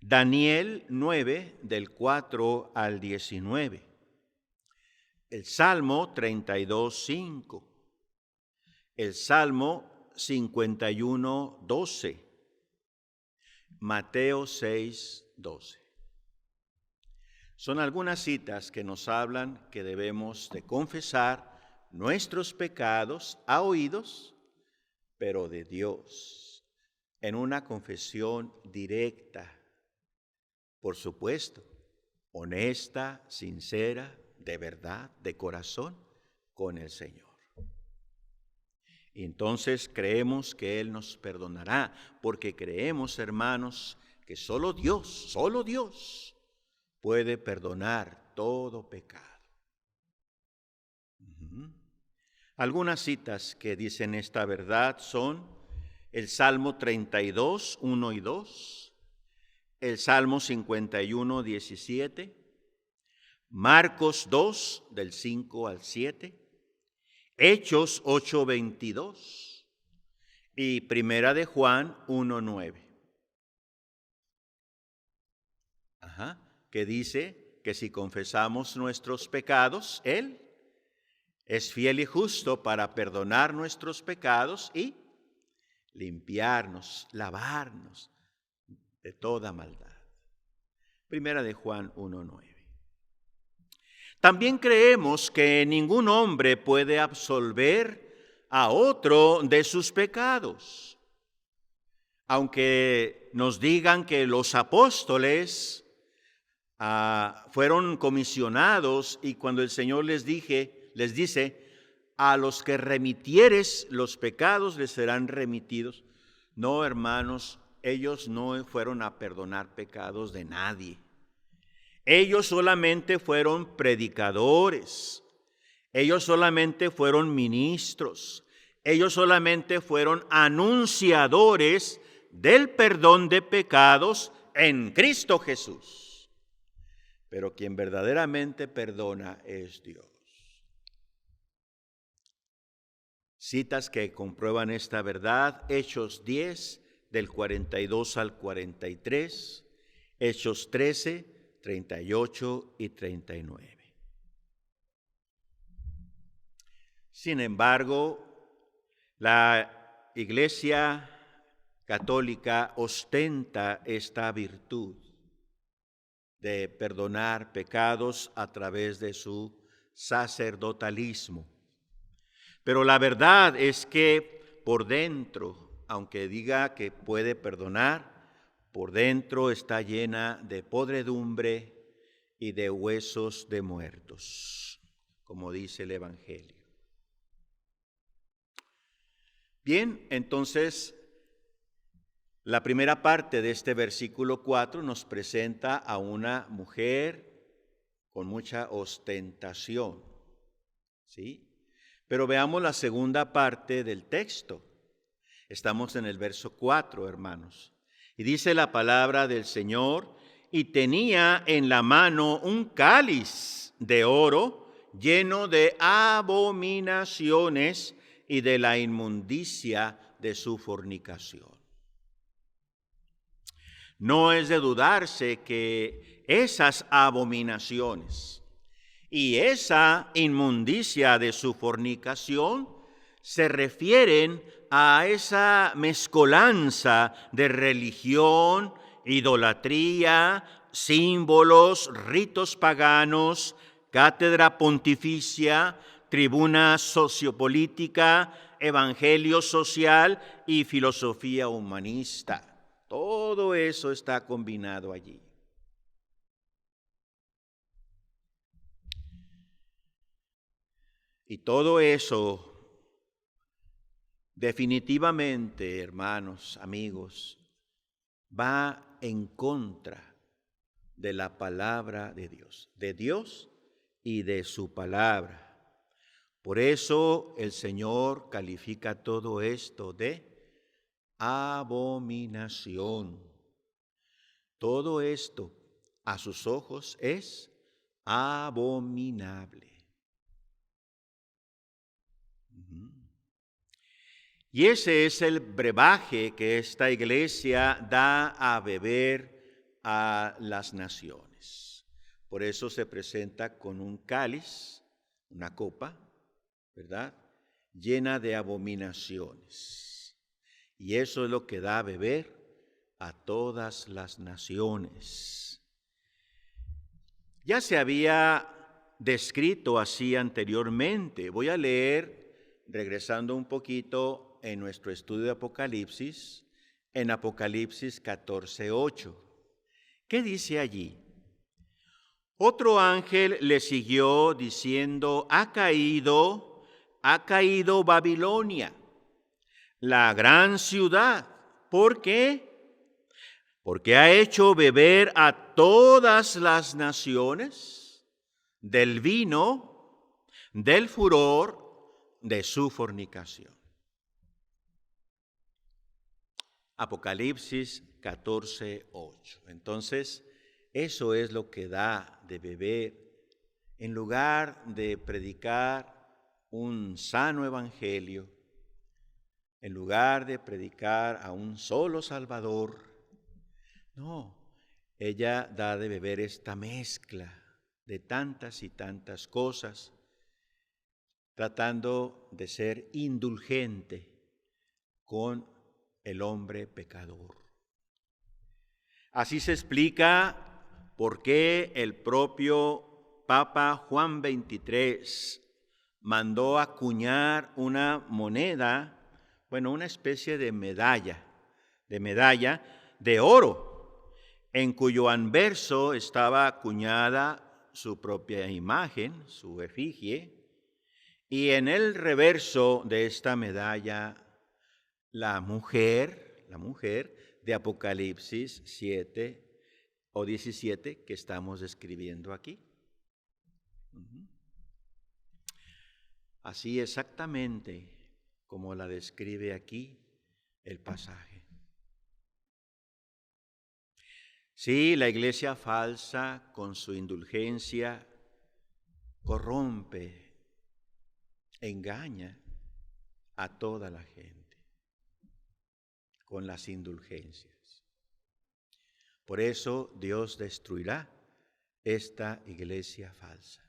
Daniel 9, del 4 al 19. El Salmo 32, 5. El Salmo 51, 12. Mateo 6, 12. Son algunas citas que nos hablan que debemos de confesar nuestros pecados a oídos, pero de Dios, en una confesión directa, por supuesto, honesta, sincera, de verdad, de corazón, con el Señor. Y entonces creemos que Él nos perdonará, porque creemos, hermanos, que solo Dios puede perdonar todo pecado. Algunas citas que dicen esta verdad son el Salmo 32, 1 y 2, el Salmo 51, 17, Marcos 2, del 5 al 7, Hechos 8, 22 y Primera de Juan 1, 9. Que dice que si confesamos nuestros pecados, Él es fiel y justo para perdonar nuestros pecados y limpiarnos, lavarnos de toda maldad. Primera de Juan 1:9. También creemos que ningún hombre puede absolver a otro de sus pecados. Aunque nos digan que los apóstoles fueron comisionados y cuando el Señor les dice, a los que remitieres los pecados les serán remitidos. No, hermanos, ellos no fueron a perdonar pecados de nadie. Ellos solamente fueron predicadores. Ellos solamente fueron ministros. Ellos solamente fueron anunciadores del perdón de pecados en Cristo Jesús. Pero quien verdaderamente perdona es Dios. Citas que comprueban esta verdad: Hechos 10, del 42 al 43, Hechos 13, 38 y 39. Sin embargo, la Iglesia Católica ostenta esta virtud de perdonar pecados a través de su sacerdotalismo. Pero la verdad es que por dentro, aunque diga que puede perdonar, por dentro está llena de podredumbre y de huesos de muertos, como dice el Evangelio. Bien, entonces, la primera parte de este versículo 4 nos presenta a una mujer con mucha ostentación, ¿sí? Pero veamos la segunda parte del texto. Estamos en el verso 4, hermanos. Y dice la palabra del Señor: y tenía en la mano un cáliz de oro lleno de abominaciones y de la inmundicia de su fornicación. No es de dudarse que esas abominaciones y esa inmundicia de su fornicación se refieren a esa mezcolanza de religión, idolatría, símbolos, ritos paganos, cátedra pontificia, tribuna sociopolítica, evangelio social y filosofía humanista. Todo eso está combinado allí. Y todo eso, definitivamente, hermanos, amigos, va en contra de la palabra de Dios y de su palabra. Por eso el Señor califica todo esto de abominación. Todo esto a sus ojos es abominable. Y ese es el brebaje que esta iglesia da a beber a las naciones. Por eso se presenta con un cáliz, una copa, ¿verdad?, llena de abominaciones. Y eso es lo que da a beber a todas las naciones. Ya se había descrito así anteriormente. Voy a leer, regresando un poquito en nuestro estudio de Apocalipsis, en Apocalipsis 14:8. ¿Qué dice allí? Otro ángel le siguió diciendo, ha caído Babilonia, la gran ciudad. ¿Por qué? Porque ha hecho beber a todas las naciones del vino, del furor de su fornicación. Apocalipsis 14:8. Entonces, eso es lo que da de beber en lugar de predicar un sano evangelio, en lugar de predicar a un solo Salvador. No, ella da de beber esta mezcla de tantas y tantas cosas, tratando de ser indulgente con el hombre pecador. Así se explica por qué el propio Papa Juan XXIII mandó acuñar una moneda, una especie de medalla de oro, en cuyo anverso estaba acuñada su propia imagen, su efigie, y en el reverso de esta medalla la mujer de Apocalipsis 7 o 17 que estamos describiendo aquí. Así exactamente como la describe aquí el pasaje. Sí, la iglesia falsa con su indulgencia corrompe, engaña a toda la gente con las indulgencias. Por eso Dios destruirá esta iglesia falsa.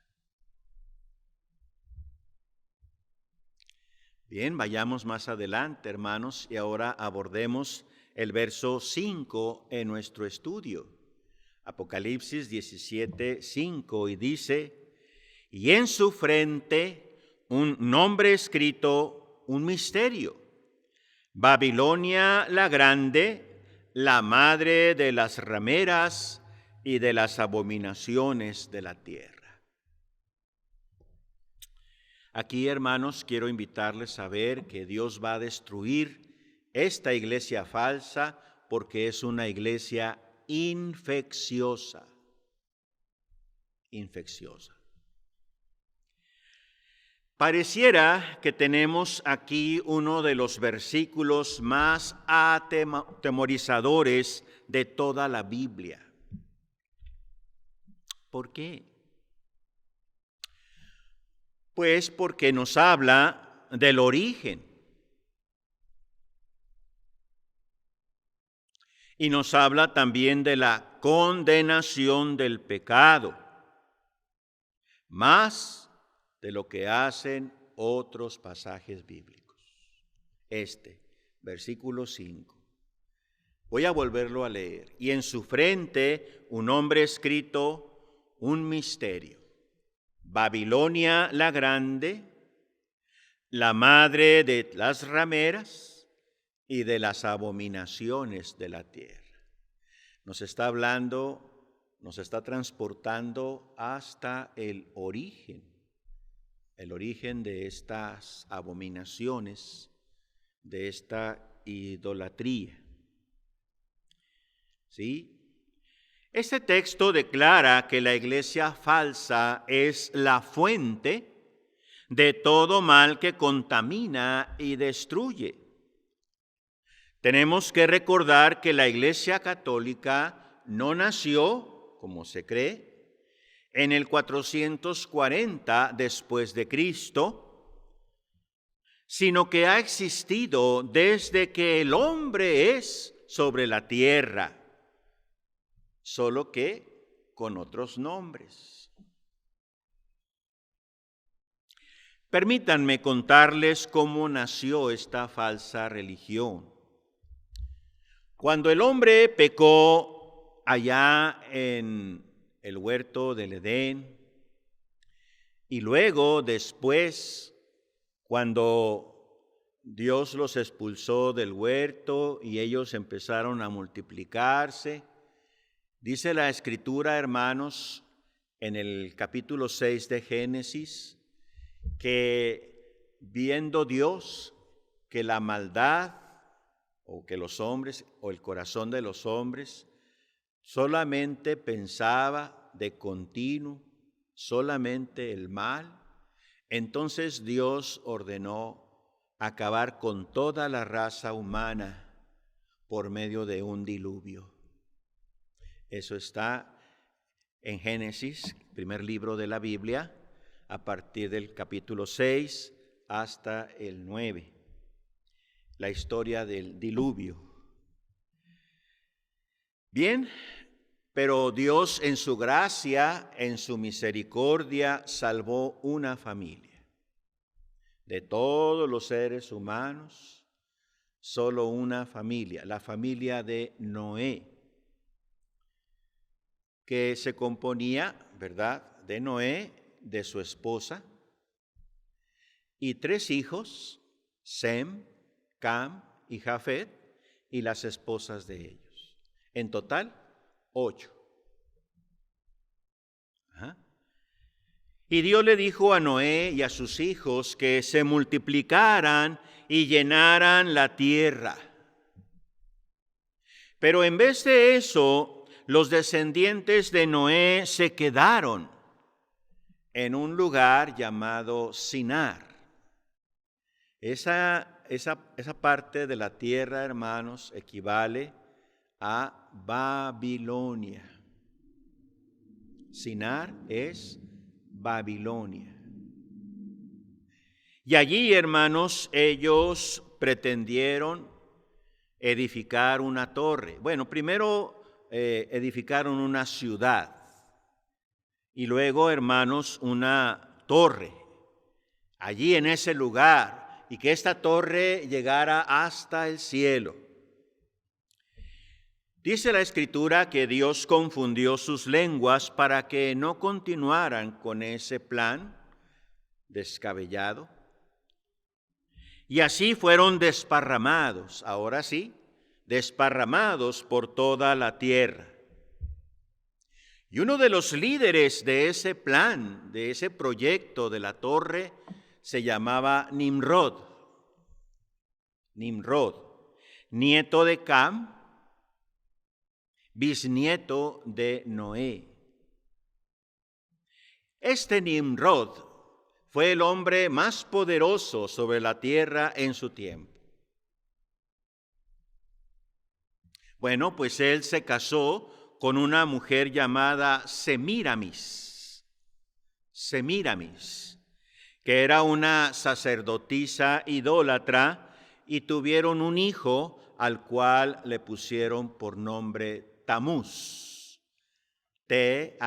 Bien, vayamos más adelante, hermanos, y ahora abordemos el verso 5 en nuestro estudio. Apocalipsis 17:5, y dice, y en su frente un nombre escrito, un misterio, Babilonia la grande, la madre de las rameras y de las abominaciones de la tierra. Aquí, hermanos, quiero invitarles a ver que Dios va a destruir esta iglesia falsa porque es una iglesia infecciosa. Pareciera que tenemos aquí uno de los versículos más atemorizadores de toda la Biblia. ¿Por qué? Pues porque nos habla del origen y nos habla también de la condenación del pecado, más de lo que hacen otros pasajes bíblicos. Versículo 5. Voy a volverlo a leer. Y en su frente un nombre escrito, un misterio. Babilonia la grande, la madre de las rameras y de las abominaciones de la tierra. Nos está hablando, nos está transportando hasta el origen de estas abominaciones, de esta idolatría. ¿Sí? Este texto declara que la iglesia falsa es la fuente de todo mal que contamina y destruye. Tenemos que recordar que la iglesia católica no nació, como se cree, en el 440 después de Cristo, sino que ha existido desde que el hombre es sobre la tierra, solo que con otros nombres. Permítanme contarles cómo nació esta falsa religión. Cuando el hombre pecó allá en el huerto del Edén, y luego después, cuando Dios los expulsó del huerto y ellos empezaron a multiplicarse. Dice la Escritura, hermanos, en el capítulo 6 de Génesis, que viendo Dios que la maldad o que los hombres o el corazón de los hombres solamente pensaba de continuo, solamente el mal, entonces Dios ordenó acabar con toda la raza humana por medio de un diluvio. Eso está en Génesis, primer libro de la Biblia, a partir del capítulo 6 hasta el 9, la historia del diluvio. Bien, pero Dios en su gracia, en su misericordia, salvó una familia. De todos los seres humanos, solo una familia, la familia de Noé, que se componía, ¿verdad?, de Noé, de su esposa, y 3 hijos, Sem, Cam y Jafet, y las esposas de ellos. En total, 8. Y Dios le dijo a Noé y a sus hijos que se multiplicaran y llenaran la tierra. Pero en vez de eso, los descendientes de Noé se quedaron en un lugar llamado Sinar. Esa parte de la tierra, hermanos, equivale a Babilonia. Sinar es Babilonia. Y allí, hermanos, ellos pretendieron edificar una torre. Bueno, primero edificaron una ciudad y luego, hermanos, una torre allí en ese lugar, y que esta torre llegara hasta el cielo. Dice la Escritura que Dios confundió sus lenguas para que no continuaran con ese plan descabellado. Y así fueron desparramados, ahora sí, desparramados por toda la tierra. Y uno de los líderes de ese plan, de ese proyecto de la torre, se llamaba Nimrod. Nimrod, nieto de Cam, bisnieto de Noé. Este Nimrod fue el hombre más poderoso sobre la tierra en su tiempo. Bueno, pues él se casó con una mujer llamada Semíramis, que era una sacerdotisa idólatra, y tuvieron un hijo al cual le pusieron por nombre Tamuz, T-A-M-U-Z,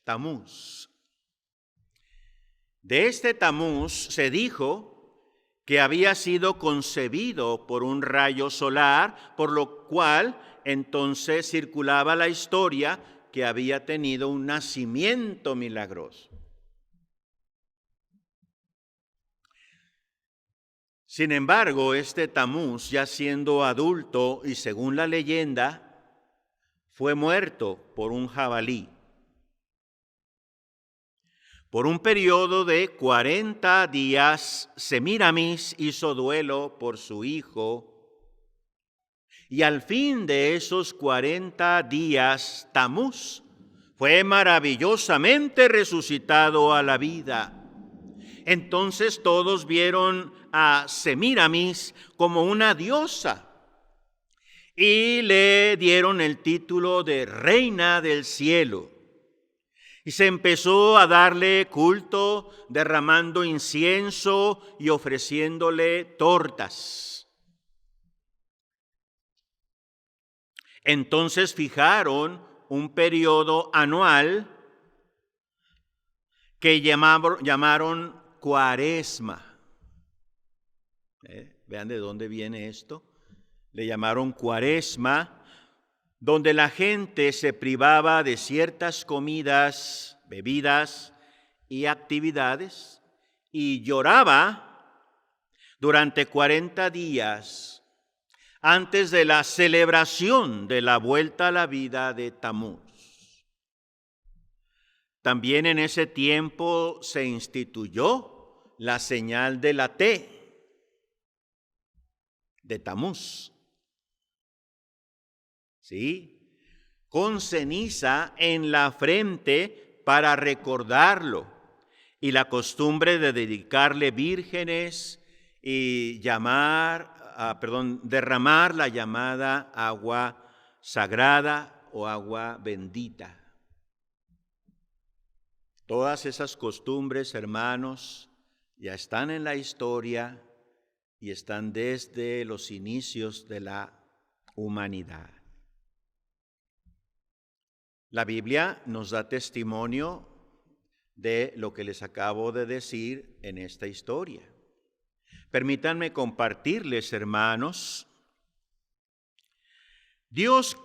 Tamuz. De este Tamuz se dijo que había sido concebido por un rayo solar, por lo cual entonces circulaba la historia que había tenido un nacimiento milagroso. Sin embargo, este Tamuz, ya siendo adulto y según la leyenda, fue muerto por un jabalí. Por un periodo de 40 días, Semíramis hizo duelo por su hijo, y al fin de esos 40 días, Tamuz fue maravillosamente resucitado a la vida. Entonces todos vieron a Semíramis como una diosa y le dieron el título de reina del cielo. Y se empezó a darle culto, derramando incienso y ofreciéndole tortas. Entonces fijaron un periodo anual que llamaron Cuaresma. Vean de dónde viene esto. Le llamaron Cuaresma, donde la gente se privaba de ciertas comidas, bebidas y actividades, y lloraba durante 40 días antes de la celebración de la vuelta a la vida de Tamuz. También en ese tiempo se instituyó la señal de la T de Tamuz. ¿Sí? Con ceniza en la frente para recordarlo, y la costumbre de dedicarle vírgenes y derramar la llamada agua sagrada o agua bendita. Todas esas costumbres, hermanos, ya están en la historia y están desde los inicios de la humanidad. La Biblia nos da testimonio de lo que les acabo de decir en esta historia. Permítanme compartirles, hermanos. Dios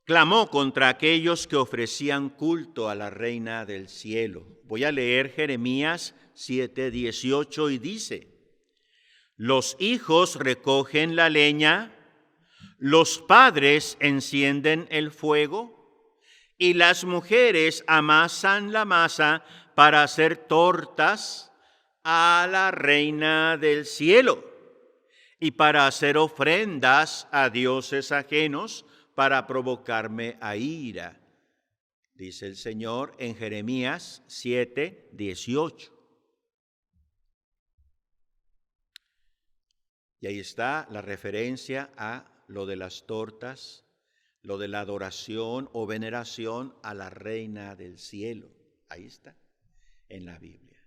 clamó contra aquellos que ofrecían culto a la Reina del Cielo. Voy a leer Jeremías 7:18 y dice: los hijos recogen la leña, los padres encienden el fuego, y las mujeres amasan la masa para hacer tortas a la Reina del Cielo y para hacer ofrendas a dioses ajenos para provocarme a ira, dice el Señor en Jeremías 7:18. Y ahí está la referencia a lo de las tortas, lo de la adoración o veneración a la Reina del Cielo. Ahí está, en la Biblia.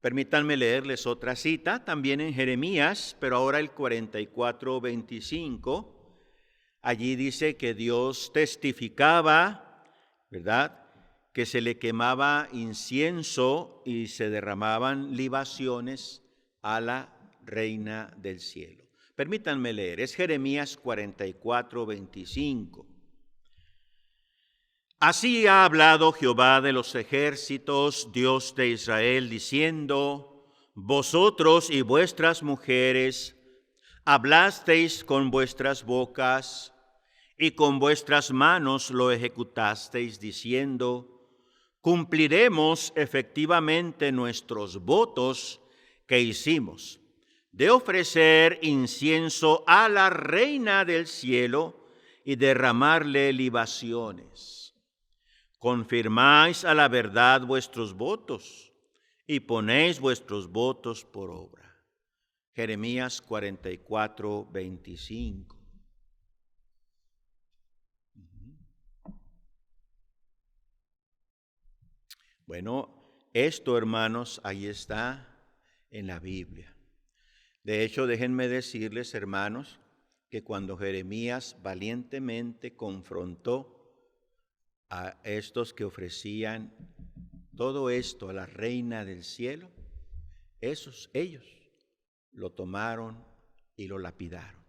Permítanme leerles otra cita, también en Jeremías, pero ahora el 44:25. Allí dice que Dios testificaba, ¿verdad?, que se le quemaba incienso y se derramaban libaciones a la Reina del Cielo. Permítanme leer, es Jeremías 44:25. Así ha hablado Jehová de los ejércitos, Dios de Israel, diciendo: vosotros y vuestras mujeres hablasteis con vuestras bocas y con vuestras manos lo ejecutasteis, diciendo: cumpliremos efectivamente nuestros votos que hicimos de ofrecer incienso a la Reina del Cielo y derramarle libaciones. Confirmáis a la verdad vuestros votos y ponéis vuestros votos por obra. Jeremías 44:25. Bueno, esto, hermanos, ahí está en la Biblia. De hecho, déjenme decirles, hermanos, que cuando Jeremías valientemente confrontó a estos que ofrecían todo esto a la Reina del Cielo, ellos lo tomaron y lo lapidaron.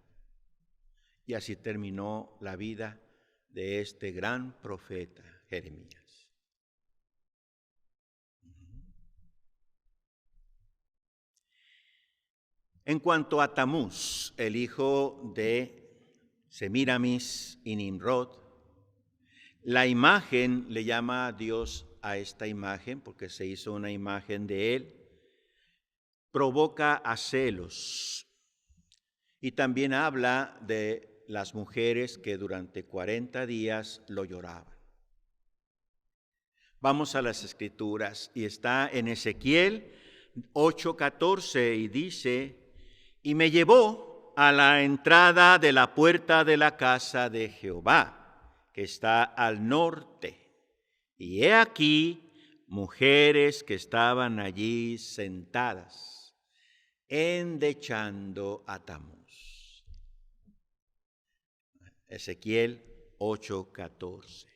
Y así terminó la vida de este gran profeta Jeremías. En cuanto a Tamuz, el hijo de Semiramis y Nimrod, la imagen, le llama a Dios a esta imagen, porque se hizo una imagen de él, provoca a celos. Y también habla de las mujeres que durante 40 días lo lloraban. Vamos a las Escrituras, y está en Ezequiel 8:14, y dice: y me llevó a la entrada de la puerta de la casa de Jehová, que está al norte. Y he aquí mujeres que estaban allí sentadas, endechando a Tamuz. Ezequiel 8:14.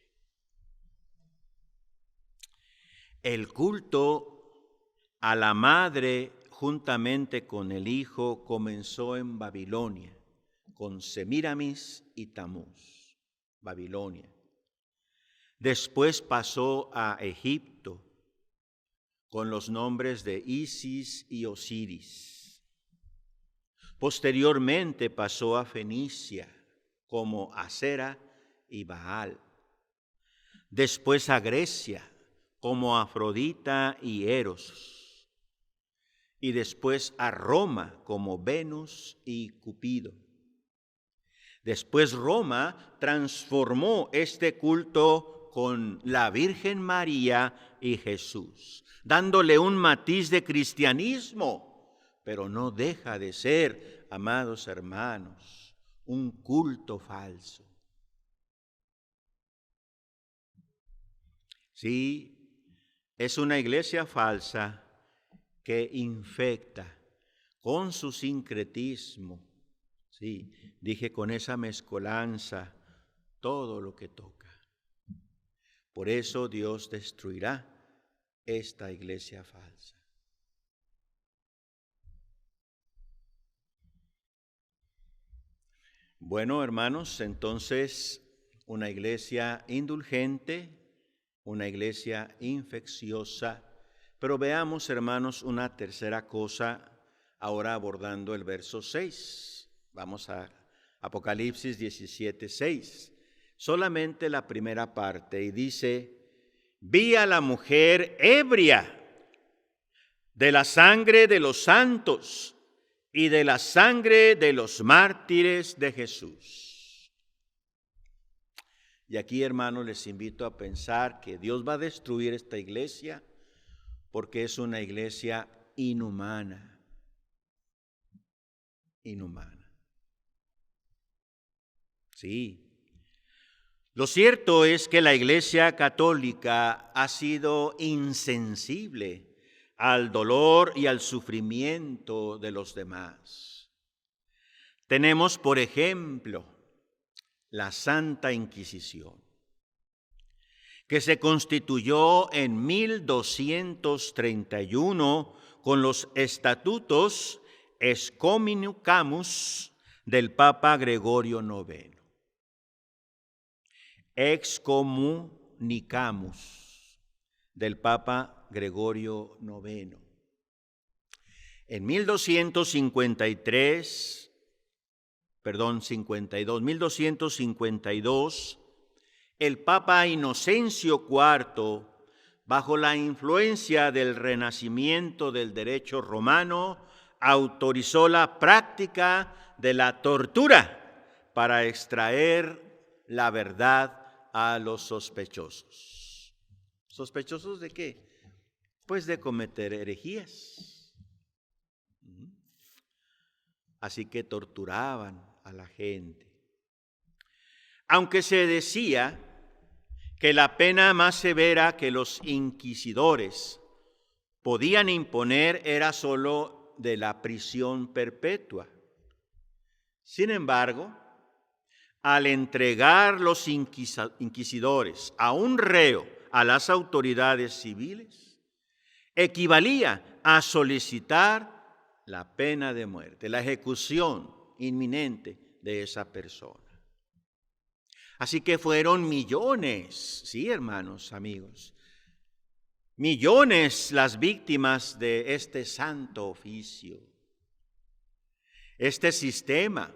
El culto a la madre juntamente con el hijo comenzó en Babilonia, con Semiramis y Tamuz, Babilonia. Después pasó a Egipto, con los nombres de Isis y Osiris. Posteriormente pasó a Fenicia como Acera y Baal. Después a Grecia como Afrodita y Eros. Y después a Roma como Venus y Cupido. Después Roma transformó este culto con la Virgen María y Jesús, dándole un matiz de cristianismo, pero no deja de ser, amados hermanos, un culto falso. Sí, es una iglesia falsa que infecta con su sincretismo, sí, dije con esa mezcolanza, todo lo que toca. Por eso Dios destruirá esta iglesia falsa. Bueno, hermanos, entonces una iglesia indulgente, una iglesia infecciosa, pero veamos, hermanos, una tercera cosa ahora abordando el verso 6. Vamos a Apocalipsis 17:6. Solamente la primera parte, y dice: vi a la mujer ebria de la sangre de los santos y de la sangre de los mártires de Jesús. Y aquí, hermanos, les invito a pensar que Dios va a destruir esta iglesia porque es una iglesia inhumana. Inhumana. Sí. Lo cierto es que la Iglesia Católica ha sido insensible al dolor y al sufrimiento de los demás. Tenemos, por ejemplo, la Santa Inquisición, que se constituyó en 1231 con los estatutos Excommunicamus del Papa Gregorio IX. Excommunicamus del Papa Gregorio IX. En 1252, el Papa Inocencio IV, bajo la influencia del renacimiento del derecho romano, autorizó la práctica de la tortura para extraer la verdad a los sospechosos. ¿Sospechosos de qué? Pues de cometer herejías. Así que torturaban a la gente. Aunque se decía que la pena más severa que los inquisidores podían imponer era solo de la prisión perpetua. Sin embargo, al entregar los inquisidores a un reo a las autoridades civiles, equivalía a solicitar la pena de muerte, la ejecución inminente de esa persona. Así que fueron millones, sí, hermanos, amigos, millones las víctimas de este santo oficio. Este sistema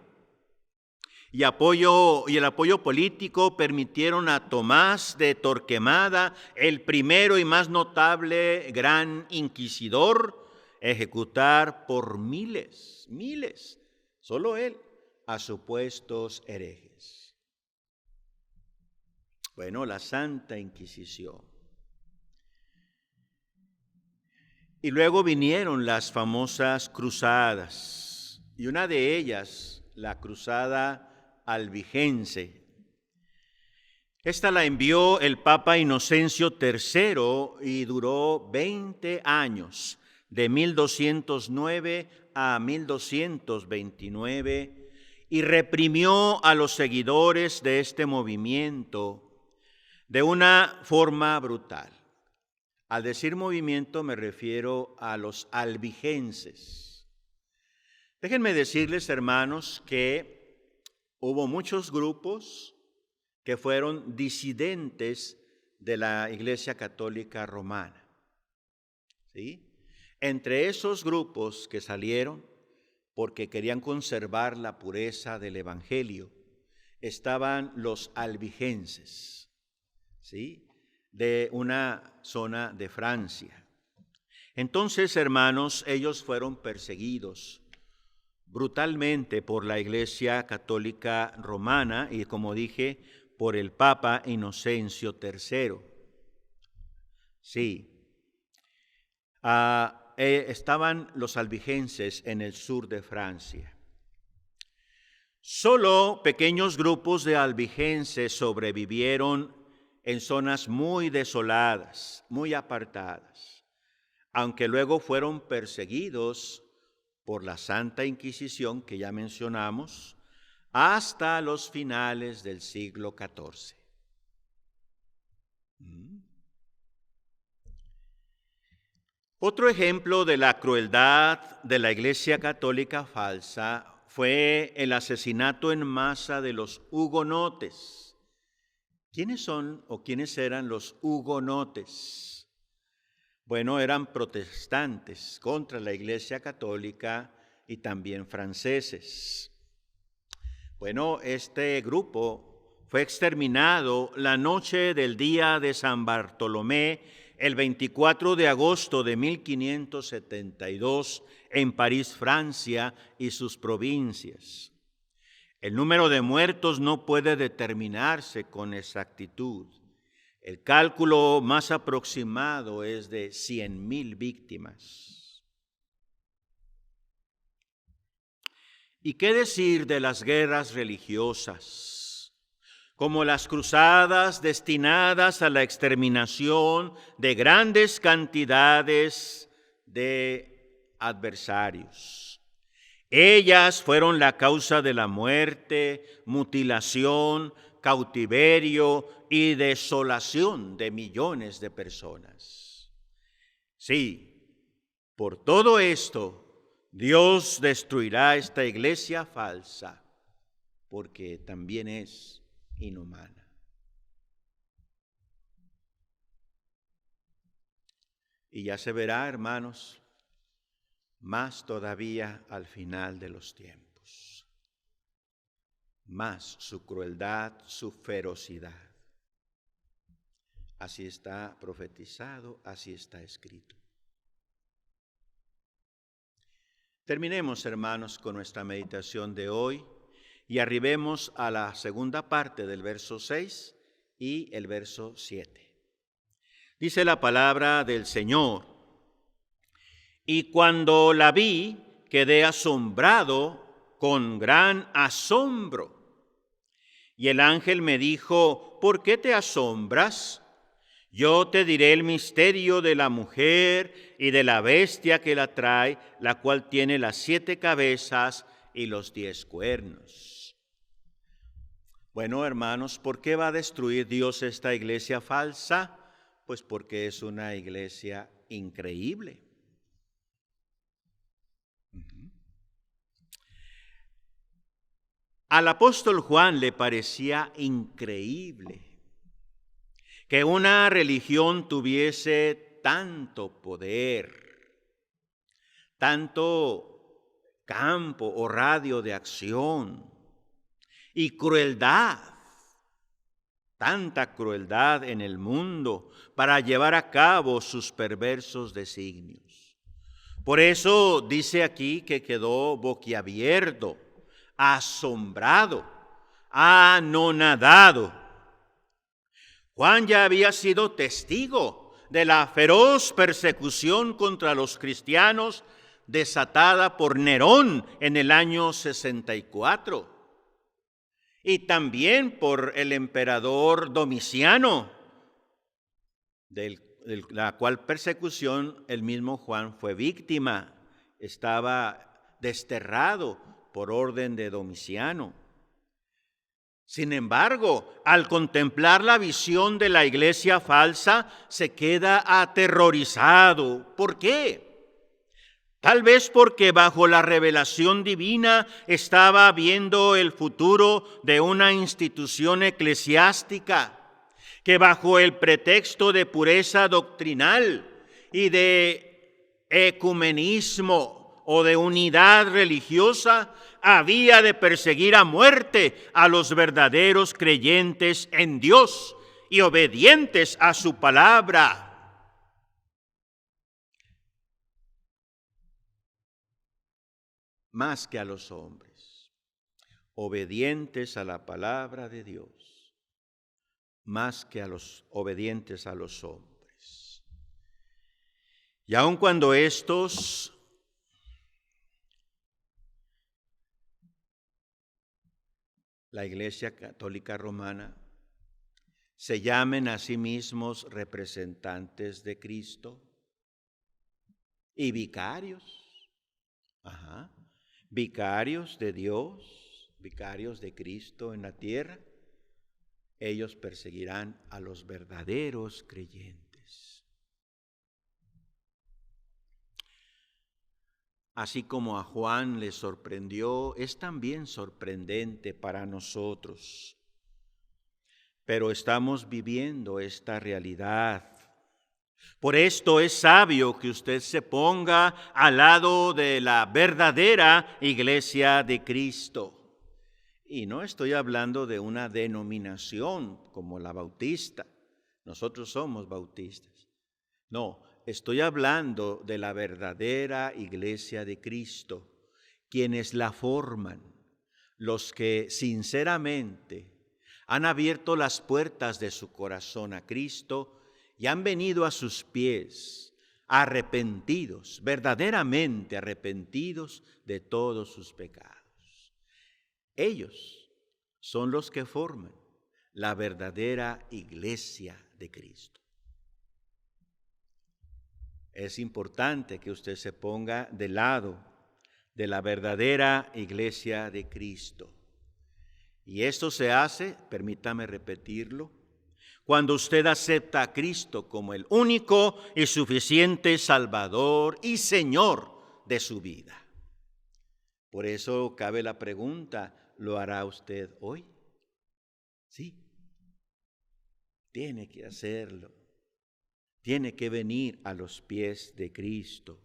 y el apoyo político permitieron a Tomás de Torquemada, el primero y más notable gran inquisidor, ejecutar por miles, solo él, a supuestos herejes. Bueno, la Santa Inquisición. Y luego vinieron las famosas cruzadas, y una de ellas, la cruzada albigense. Esta la envió el Papa Inocencio III y duró 20 años, de 1209 a 1229, y reprimió a los seguidores de este movimiento de una forma brutal. Al decir movimiento me refiero a los albigenses. Déjenme decirles, hermanos, que hubo muchos grupos que fueron disidentes de la Iglesia Católica Romana. ¿Sí? Entre esos grupos que salieron, porque querían conservar la pureza del Evangelio, estaban los albigenses, ¿sí?, de una zona de Francia. Entonces, hermanos, ellos fueron perseguidos brutalmente por la Iglesia Católica Romana y, como dije, por el Papa Inocencio III. Sí. Estaban los albigenses en el sur de Francia. Solo pequeños grupos de albigenses sobrevivieron en zonas muy desoladas, muy apartadas, aunque luego fueron perseguidos por la Santa Inquisición, que ya mencionamos, hasta los finales del siglo XIV. Otro ejemplo de la crueldad de la Iglesia Católica falsa fue el asesinato en masa de los hugonotes. ¿Quiénes son o quiénes eran los hugonotes? Bueno, eran protestantes contra la Iglesia Católica y también franceses. Bueno, este grupo fue exterminado la noche del día de San Bartolomé, el 24 de agosto de 1572, en París, Francia y sus provincias. El número de muertos no puede determinarse con exactitud. El cálculo más aproximado es de 100,000 víctimas. ¿Y qué decir de las guerras religiosas, como las cruzadas destinadas a la exterminación de grandes cantidades de adversarios? Ellas fueron la causa de la muerte, mutilación, cautiverio y desolación de millones de personas. Sí, por todo esto, Dios destruirá esta iglesia falsa, porque también es inhumana. Y ya se verá, hermanos, más todavía al final de los tiempos, más su crueldad, su ferocidad. Así está profetizado, así está escrito. Terminemos, hermanos, con nuestra meditación de hoy y arribemos a la segunda parte del verso 6 y el verso 7. Dice la palabra del Señor: y cuando la vi, quedé asombrado con gran asombro. Y el ángel me dijo: ¿por qué te asombras? Yo te diré el misterio de la mujer y de la bestia que la trae, la cual tiene las 7 cabezas y los 10 cuernos. Bueno, hermanos, ¿por qué va a destruir Dios esta iglesia falsa? Pues porque es una iglesia increíble. Al apóstol Juan le parecía increíble que una religión tuviese tanto poder, tanto campo o radio de acción y crueldad, tanta crueldad en el mundo para llevar a cabo sus perversos designios. Por eso dice aquí que quedó boquiabierto, asombrado, anonadado. Juan ya había sido testigo de la feroz persecución contra los cristianos desatada por Nerón en el año 64 y también por el emperador Domiciano, de la cual persecución el mismo Juan fue víctima. Estaba desterrado por orden de Domiciano. Sin embargo, al contemplar la visión de la iglesia falsa, se queda aterrorizado. ¿Por qué? Tal vez porque bajo la revelación divina estaba viendo el futuro de una institución eclesiástica que bajo el pretexto de pureza doctrinal y de ecumenismo o de unidad religiosa, había de perseguir a muerte a los verdaderos creyentes en Dios y obedientes a su palabra. Más que a los hombres, obedientes a la palabra de Dios, más que a los obedientes a los hombres. Y aun cuando estos la Iglesia Católica Romana se llamen a sí mismos representantes de Cristo y vicarios, vicarios de Dios, vicarios de Cristo en la tierra, ellos perseguirán a los verdaderos creyentes. Así como a Juan le sorprendió, es también sorprendente para nosotros. Pero estamos viviendo esta realidad. Por esto es sabio que usted se ponga al lado de la verdadera Iglesia de Cristo. Y no estoy hablando de una denominación como la bautista. Nosotros somos bautistas. No, estoy hablando de la verdadera Iglesia de Cristo, quienes la forman, los que sinceramente han abierto las puertas de su corazón a Cristo y han venido a sus pies arrepentidos, verdaderamente arrepentidos de todos sus pecados. Ellos son los que forman la verdadera Iglesia de Cristo. Es importante que usted se ponga del lado de la verdadera Iglesia de Cristo. Y esto se hace, permítame repetirlo, cuando usted acepta a Cristo como el único y suficiente Salvador y Señor de su vida. Por eso cabe la pregunta, ¿lo hará usted hoy? Sí. Tiene que hacerlo. Tiene que venir a los pies de Cristo.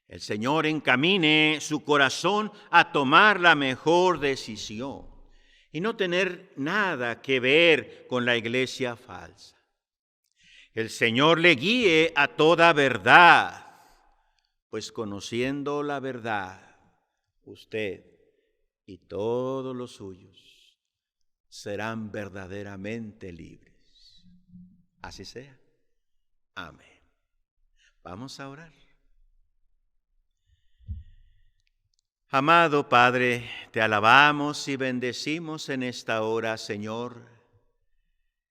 El Señor encamine su corazón a tomar la mejor decisión y no tener nada que ver con la iglesia falsa. El Señor le guíe a toda verdad, pues conociendo la verdad, usted y todos los suyos serán verdaderamente libres. Así sea. Amén. Vamos a orar. Amado Padre, te alabamos y bendecimos en esta hora, Señor,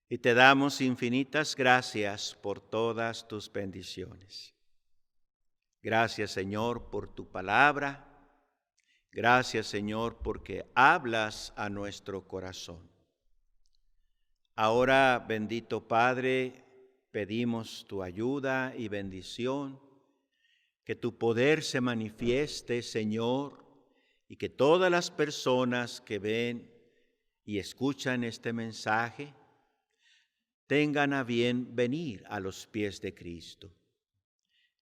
y te damos infinitas gracias por todas tus bendiciones. Gracias, Señor, por tu palabra. Gracias, Señor, porque hablas a nuestro corazón. Ahora, bendito Padre, pedimos tu ayuda y bendición, que tu poder se manifieste, Señor, y que todas las personas que ven y escuchan este mensaje tengan a bien venir a los pies de Cristo.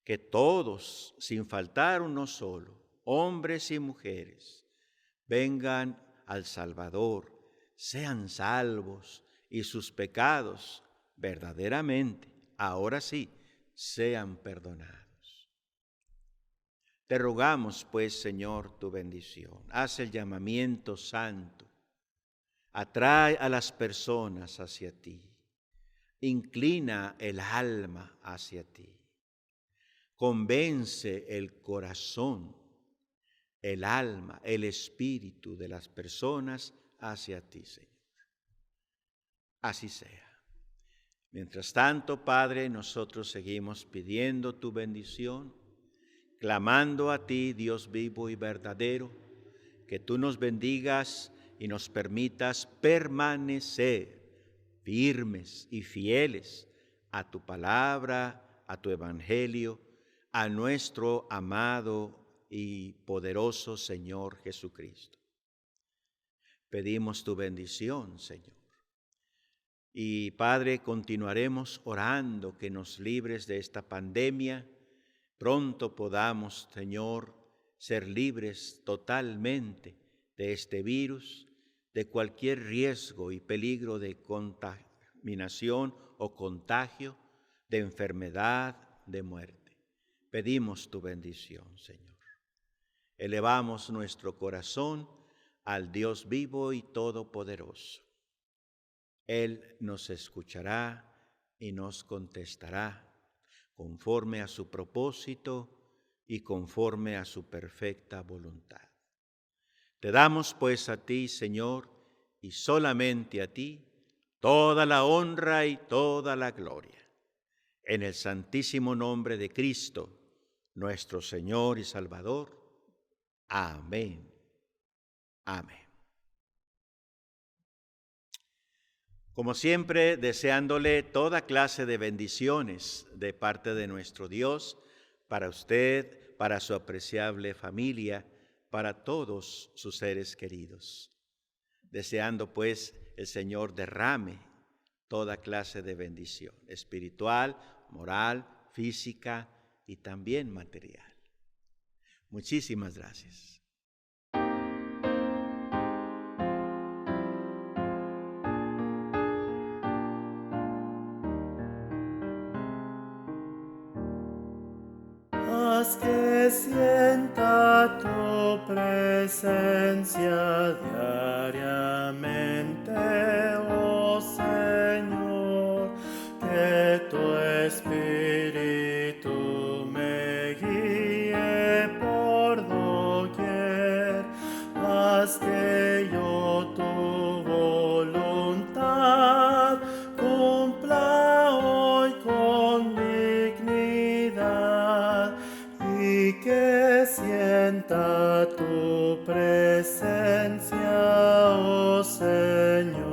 Que todos, sin faltar uno solo, hombres y mujeres, vengan al Salvador, sean salvos y sus pecados verdaderamente, ahora sí, sean perdonados. Te rogamos, pues, Señor, tu bendición. Haz el llamamiento santo. Atrae a las personas hacia ti. Inclina el alma hacia ti. Convence el corazón, el alma, el espíritu de las personas hacia ti, Señor. Así sea. Mientras tanto, Padre, nosotros seguimos pidiendo tu bendición, clamando a ti, Dios vivo y verdadero, que tú nos bendigas y nos permitas permanecer firmes y fieles a tu palabra, a tu evangelio, a nuestro amado y poderoso Señor Jesucristo. Pedimos tu bendición, Señor. Y Padre, continuaremos orando que nos libres de esta pandemia, pronto podamos, Señor, ser libres totalmente de este virus, de cualquier riesgo y peligro de contaminación o contagio, de enfermedad, de muerte. Pedimos tu bendición, Señor. Elevamos nuestro corazón al Dios vivo y todopoderoso. Él nos escuchará y nos contestará conforme a su propósito y conforme a su perfecta voluntad. Te damos pues a ti, Señor, y solamente a ti, toda la honra y toda la gloria. En el santísimo nombre de Cristo, nuestro Señor y Salvador. Amén. Amén. Como siempre, deseándole toda clase de bendiciones de parte de nuestro Dios, para usted, para su apreciable familia, para todos sus seres queridos. Deseando pues el Señor derrame toda clase de bendición, espiritual, moral, física y también material. Muchísimas gracias. Haz que sienta tu presencia diariamente, oh Señor, que tu Espíritu me guíe por doquier. Haz que yo tu voluntad cumpla hoy con dignidad, y que sienta tu presencia, oh Señor.